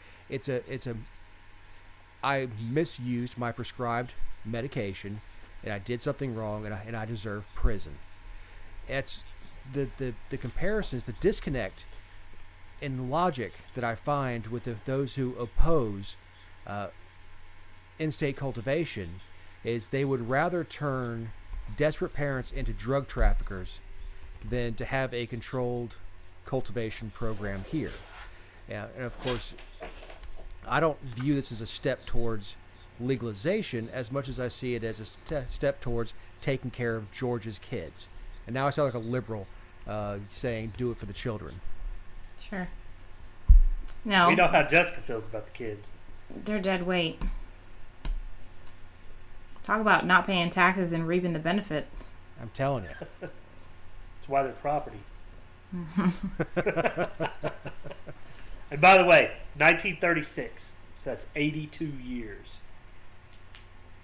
I misused my prescribed medication, and I did something wrong, and I deserve prison. It's the comparisons, the disconnect in logic that I find with those who oppose in-state cultivation is they would rather turn desperate parents into drug traffickers than to have a controlled cultivation program here. And of course, I don't view this as a step towards legalization as much as I see it as a step towards taking care of Georgia's kids. And now I sound like a liberal saying do it for the children. Sure. No. We know how Jessica feels about the kids. They're dead weight. Talk about not paying taxes and reaping the benefits. I'm telling you. That's why they're property. And by the way, 1936. So that's 82 years.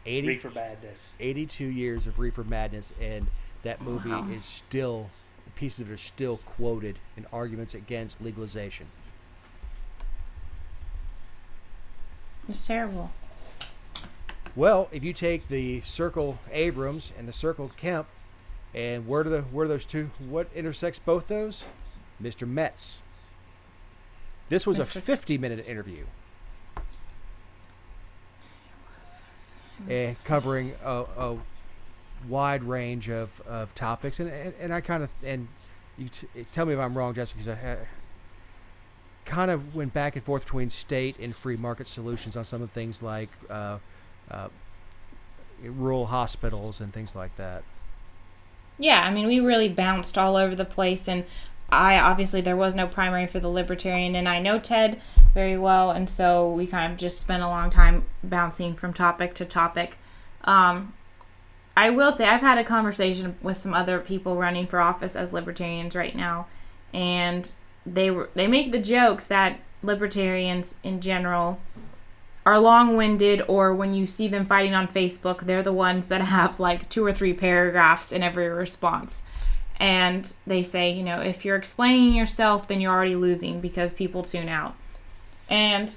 Reefer Madness. 82 years of Reefer Madness, and that movie is still, pieces of it are still quoted in arguments against legalization. It's terrible. Well, if you take the Circle Abrams and the Circle Kemp, and where do those two, what intersects both those? Mr. Metz. This was a 50-minute interview. And covering a wide range of topics, and I kind of, and you tell me if I'm wrong, Jessica, because I kind of went back and forth between state and free market solutions on some of the things like rural hospitals and things like that. Yeah, I mean, we really bounced all over the place, and obviously there was no primary for the Libertarian, and I know Ted very well, and so we kind of just spent a long time bouncing from topic to topic. I will say I've had a conversation with some other people running for office as Libertarians right now, and they make the jokes that Libertarians in general are long-winded, or when you see them fighting on Facebook, they're the ones that have like 2 or 3 paragraphs in every response. And they say, if you're explaining yourself, then you're already losing because people tune out. And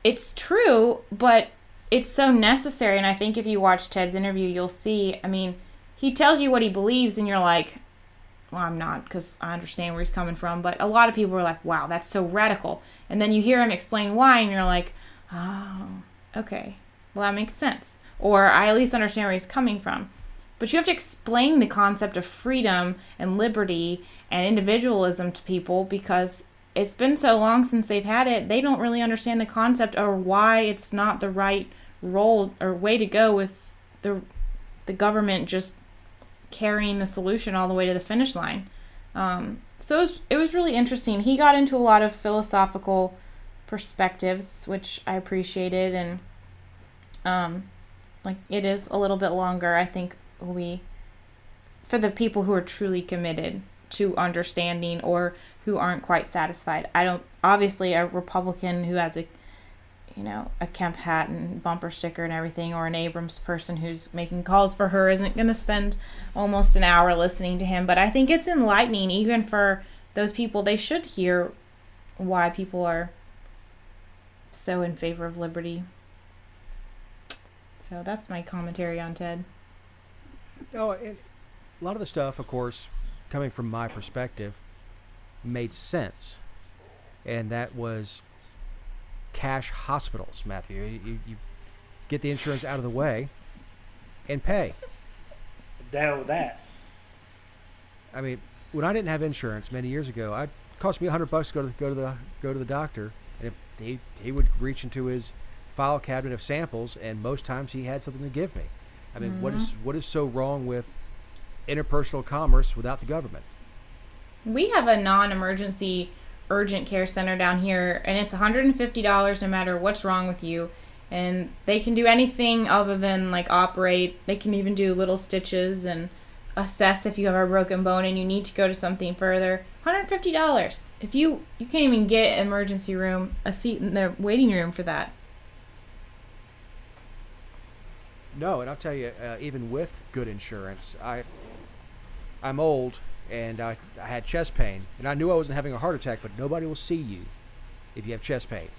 it's true, but it's so necessary. And I think if you watch Ted's interview, you'll see, he tells you what he believes, and you're like, well, I'm not, because I understand where he's coming from. But a lot of people are like, wow, that's so radical. And then you hear him explain why, and you're like, oh, okay. Well, that makes sense. Or I at least understand where he's coming from. But you have to explain the concept of freedom and liberty and individualism to people, because it's been so long since they've had it, they don't really understand the concept or why it's not the right role or way to go with the government just carrying the solution all the way to the finish line. So it was really interesting. He got into a lot of philosophical perspectives, which I appreciated, and it is a little bit longer. I think for the people who are truly committed to understanding or who aren't quite satisfied. Obviously a Republican who has a Kemp hat and bumper sticker and everything, or an Abrams person who's making calls for her, isn't going to spend almost an hour listening to him. But I think it's enlightening even for those people. They should hear why people are so in favor of liberty. So that's my commentary on Ted. No, and a lot of the stuff, of course, coming from my perspective, made sense. And that was cash hospitals, Matthew. You get the insurance out of the way and pay. Down with that. When I didn't have insurance many years ago, it cost me $100 to go to the doctor, and if he would reach into his file cabinet of samples, and most times he had something to give me. What is so wrong with interpersonal commerce without the government? We have a non-emergency urgent care center down here, and it's $150 no matter what's wrong with you. And they can do anything other than like operate. They can even do little stitches and assess if you have a broken bone and you need to go to something further. $150. If you can't even get an emergency room, a seat in the waiting room for that. No, and I'll tell you, even with good insurance, I'm old and I had chest pain, and I knew I wasn't having a heart attack, but nobody will see you if you have chest pain.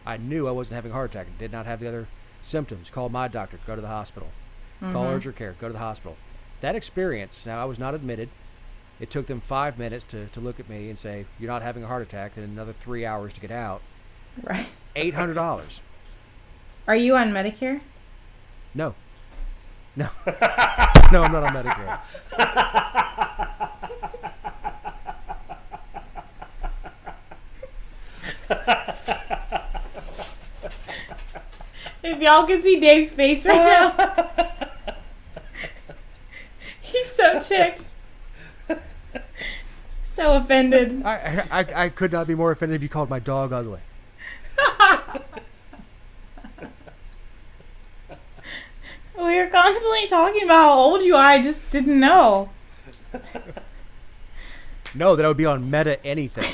I knew I wasn't having a heart attack. I did not have the other symptoms. Called my doctor, go to the hospital. Call urgent care, go to the hospital. That experience, now I was not admitted. It took them 5 minutes to look at me and say, you're not having a heart attack, and another 3 hours to get out. Right. $800. Are you on Medicare? No. No. No, I'm not on Medicare. If y'all can see Dave's face right now, he's so ticked, so offended. I could not be more offended if you called my dog ugly. We were constantly talking about how old you are. I just didn't know. No, that I would be on Meta anything.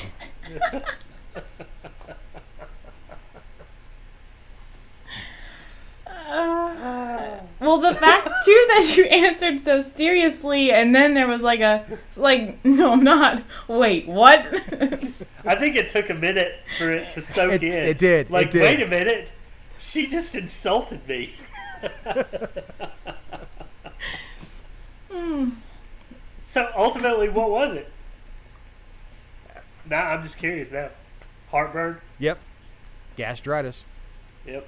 Well, the fact too that you answered so seriously, and then there was no, I'm not. Wait, what? I think it took a minute for it to soak in. It did. Like, it did. wait a minute. She just insulted me. So ultimately, what was it? Now I'm just curious now. Heartburn? Yep. Gastritis. Yep.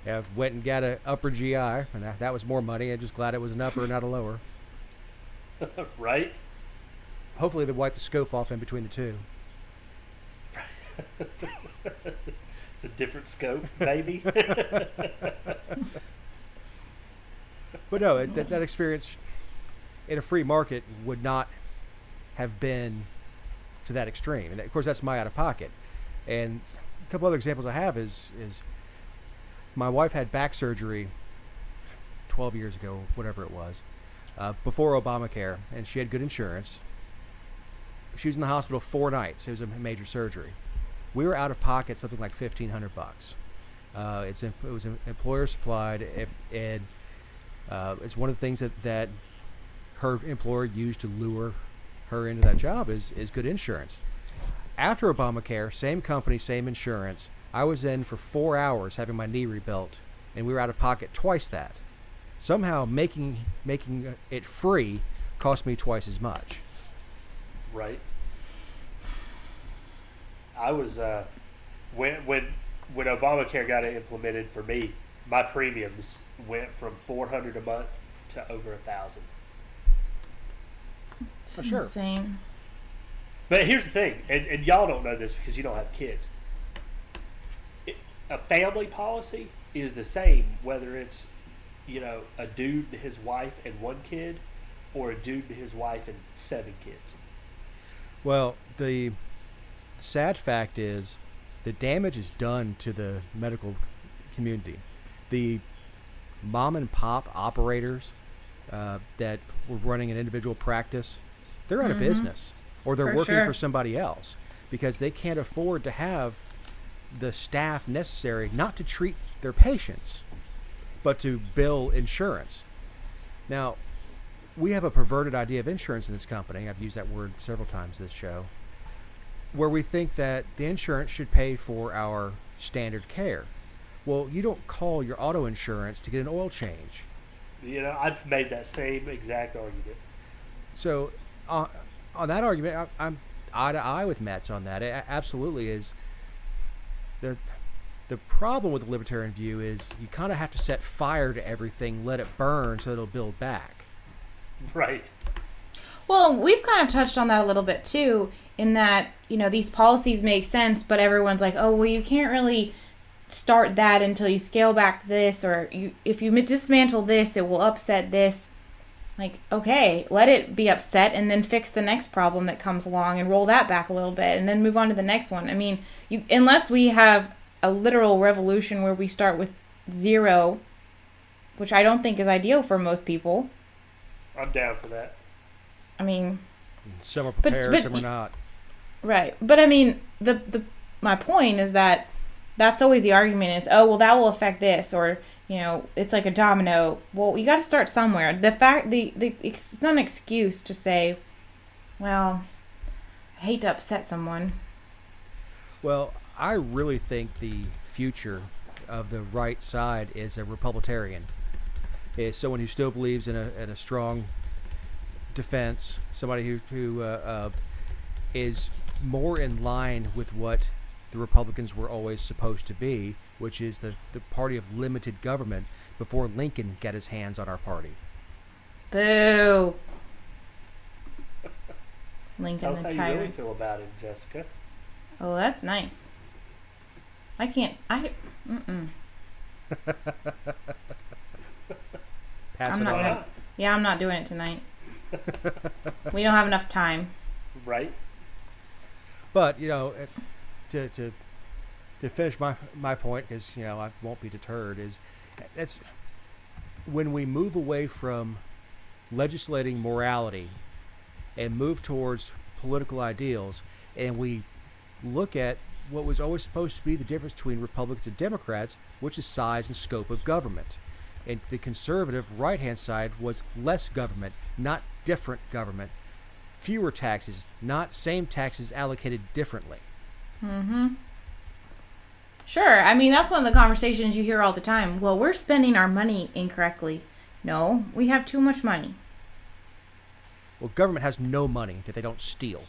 Yeah, went and got an upper GI, and that was more money. I'm just glad it was an upper, not a lower. Right? Hopefully they wiped the scope off in between the two. It's a different scope, baby. But no, that experience in a free market would not have been to that extreme. And of course, that's my out of pocket. And a couple other examples I have is my wife had back surgery 12 years ago, whatever it was, before Obamacare, and she had good insurance. She was in the hospital 4 nights. It was a major surgery. We were out of pocket something like $1,500. It was employer supplied, and it's one of the things that her employer used to lure her into that job is good insurance. After Obamacare, same company, same insurance, I was in for 4 hours having my knee rebuilt, and we were out of pocket twice that. Somehow making it free cost me twice as much. Right. I was when Obamacare got it implemented for me, my premiums went from $400 a month to over $1,000. For sure. Insane. But here's the thing, and y'all don't know this because you don't have kids. A family policy is the same whether it's, a dude and his wife and 1 kid, or a dude and his wife and 7 kids. Well, the sad fact is the damage is done to the medical community. The mom and pop operators that were running an individual practice, they're out of business, or they're working for somebody else because they can't afford to have the staff necessary not to treat their patients, but to bill insurance. Now, we have a perverted idea of insurance in this company. I've used that word several times this show, where we think that the insurance should pay for our standard care. Well, you don't call your auto insurance to get an oil change. I've made that same exact argument. So, on that argument, I'm eye to eye with Metz on that. It absolutely is. The problem with the libertarian view is you kind of have to set fire to everything, let it burn so it'll build back. Right. Well, we've kind of touched on that a little bit too, in that, these policies make sense, but everyone's like, oh, well, you can't really start that until you scale back this, or if you dismantle this, it will upset this. Like, okay, let it be upset and then fix the next problem that comes along and roll that back a little bit and then move on to the next one. I mean, unless we have a literal revolution where we start with zero, which I don't think is ideal for most people. I'm down for that. I mean, some are prepared, but some are not. Right. But I mean, my point is that that's always the argument is, oh, well, that will affect this, or, it's like a domino. Well, you got to start somewhere. It's not an excuse to say, well, I hate to upset someone. Well, I really think the future of the right side is a Republican. Is someone who still believes in a strong defense, somebody who is more in line with what the Republicans were always supposed to be, which is the party of limited government before Lincoln got his hands on our party. Boo. Lincoln Tell the us how tyrant. you really feel about it, Jessica. Oh, that's nice. Mm-mm. Pass I'm it not on. gonna, yeah, I'm not doing it tonight. We don't have enough time. Right? But to finish my point, because I won't be deterred, is that's when we move away from legislating morality and move towards political ideals, and we look at what was always supposed to be the difference between Republicans and Democrats, which is size and scope of government. And the conservative right-hand side was less government, not different government. Fewer taxes, not same taxes allocated differently. Mm-hmm. Sure. I mean, that's one of the conversations you hear all the time. Well, we're spending our money incorrectly. No, we have too much money. Well, government has no money that they don't steal.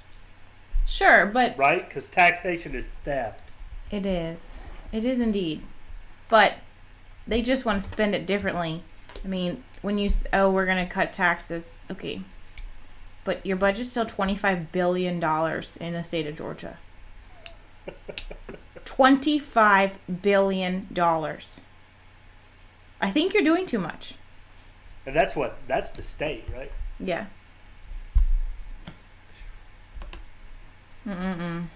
Sure, but... Right? Because taxation is theft. It is. It is indeed. But they just want to spend it differently. I mean, when we're going to cut taxes. Okay. But your budget's still $25 billion in the state of Georgia. $25 billion. I think you're doing too much. And that's the state, right? Yeah. Mm-mm.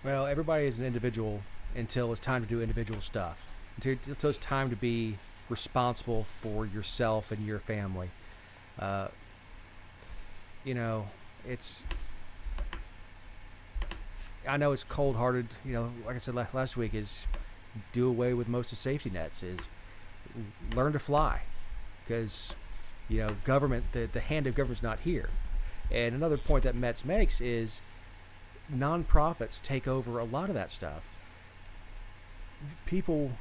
Well, everybody is an individual until it's time to do individual stuff. Until it's time to be responsible for yourself and your family. It's... I know it's cold-hearted, like I said last week, is do away with most of safety nets, is learn to fly. Because, government, the hand of government's not here. And another point that Metz makes is nonprofits take over a lot of that stuff. People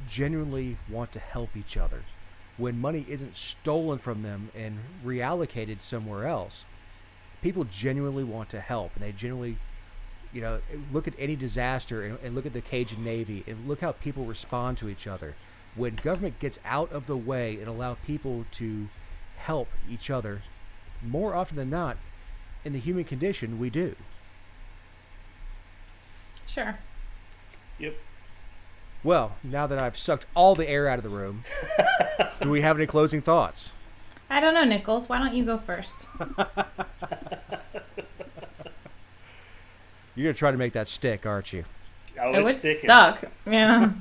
genuinely want to help each other. When money isn't stolen from them and reallocated somewhere else, people genuinely want to help. And they genuinely, look at any disaster and look at the Cajun Navy and look how people respond to each other. When government gets out of the way and allow people to help each other, more often than not, in the human condition, we do. Sure. Yep. Well, now that I've sucked all the air out of the room, do we have any closing thoughts? I don't know, Nichols. Why don't you go first? You're going to try to make that stick, aren't you? Oh, It's sticking. stuck. Yeah.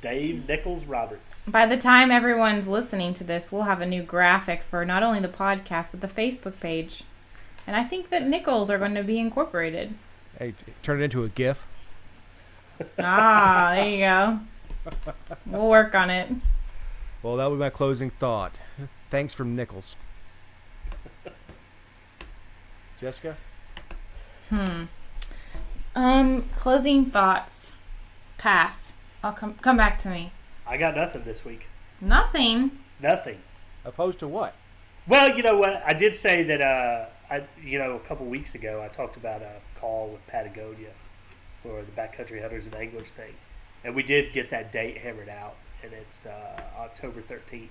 Dave Nichols Roberts. By the time everyone's listening to this, we'll have a new graphic for not only the podcast, but the Facebook page. And I think that Nichols are going to be incorporated. Hey, turn it into a GIF. Ah, there you go. We'll work on it. Well, that would be my closing thought. Thanks from Nichols. Jessica? Closing thoughts. Pass. I'll come back to me. I got nothing this week. Nothing. Nothing. Opposed to what? Well, you know what? I did say that, a couple weeks ago, I talked about a call with Patagonia for the backcountry hunters and anglers thing. And we did get that date hammered out. And it's October 13th.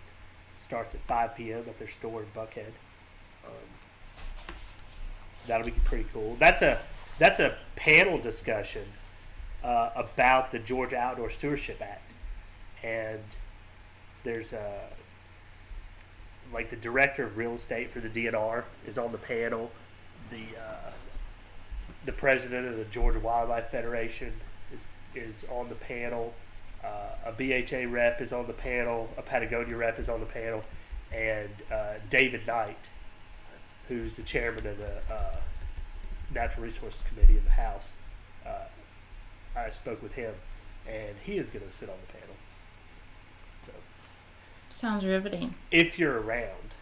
Starts at 5 p.m. at their store in Buckhead. That'll be pretty cool. That's a panel discussion about the Georgia Outdoor Stewardship Act. And there's like the director of real estate for the DNR is on the panel. The president of the Georgia Wildlife Federation is on the panel. A BHA rep is on the panel. A Patagonia rep is on the panel, and David Knight, who's the chairman of the Natural Resources Committee in the House. I spoke with him, and he is going to sit on the panel. So, Sounds riveting. if you're around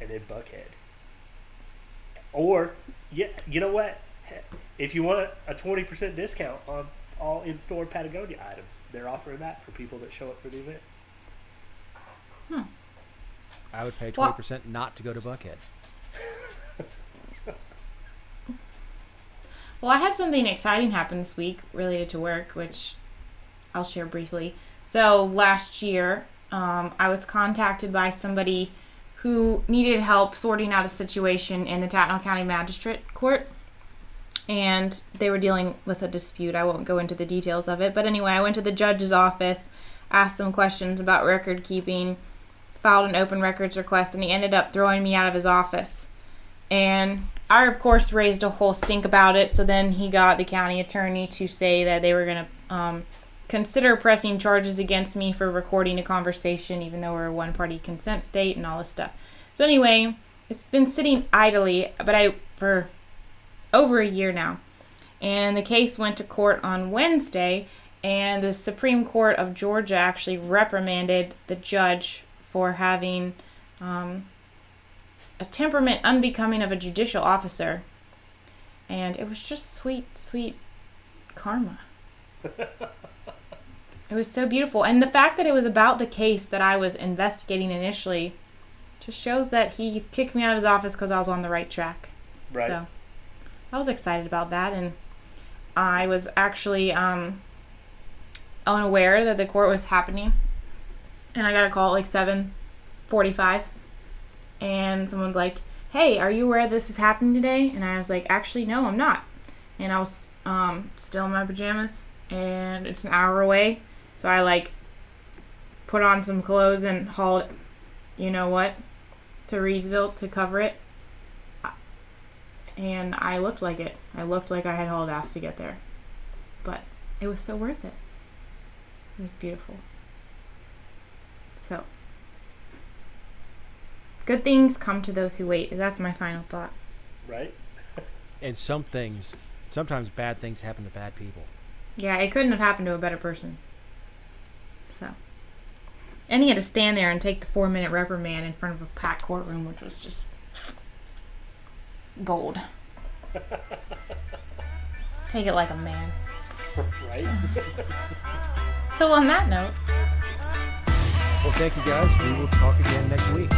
and in Buckhead, or yeah, you know what? If you want a 20% discount on all in-store Patagonia items, they're offering that for people that show up for the event. I would pay Well- 20% not to go to Buckhead. Well, I had something exciting happen this week related to work, which I'll share briefly. So last year, I was contacted by somebody who needed help sorting out a situation in the Tatnall County Magistrate Court. And they were dealing with a dispute. I won't go into the details of it. But anyway, I went to the judge's office, asked some questions about record keeping, filed an open records request, and he ended up throwing me out of his office. And I, of course, raised a whole stink about it. So then he got the county attorney to say that they were going to consider pressing charges against me for recording a conversation, even though we're a one-party consent state and all this stuff. So anyway, it's been sitting idly, but for over a year now. And the case went to court on Wednesday, and the Supreme Court of Georgia actually reprimanded the judge for having a temperament unbecoming of a judicial officer. And it was just sweet, sweet karma. It was so beautiful. And the fact that it was about the case that I was investigating initially just shows that he kicked me out of his office because I was on the right track. Right. So I was excited about that. And I was actually unaware that the court was happening. And I got a call at like 7:45. And someone's like, hey, are you aware this is happening today? And I was like, actually, no, I'm not. And I was still in my pajamas. And it's an hour away. So I like put on some clothes and hauled, you know what, to Reedsville to cover it. And I looked like it. I looked like I had hauled ass to get there. But it was so worth it. It was beautiful. So, good things come to those who wait. That's my final thought. Right? And sometimes bad things happen to bad people. Yeah, it couldn't have happened to a better person. So. And he had to stand there and take the 4-minute reprimand in front of a packed courtroom, which was just gold. Take it like a man. Right? So on that note, Well, thank you guys. We will talk again next week.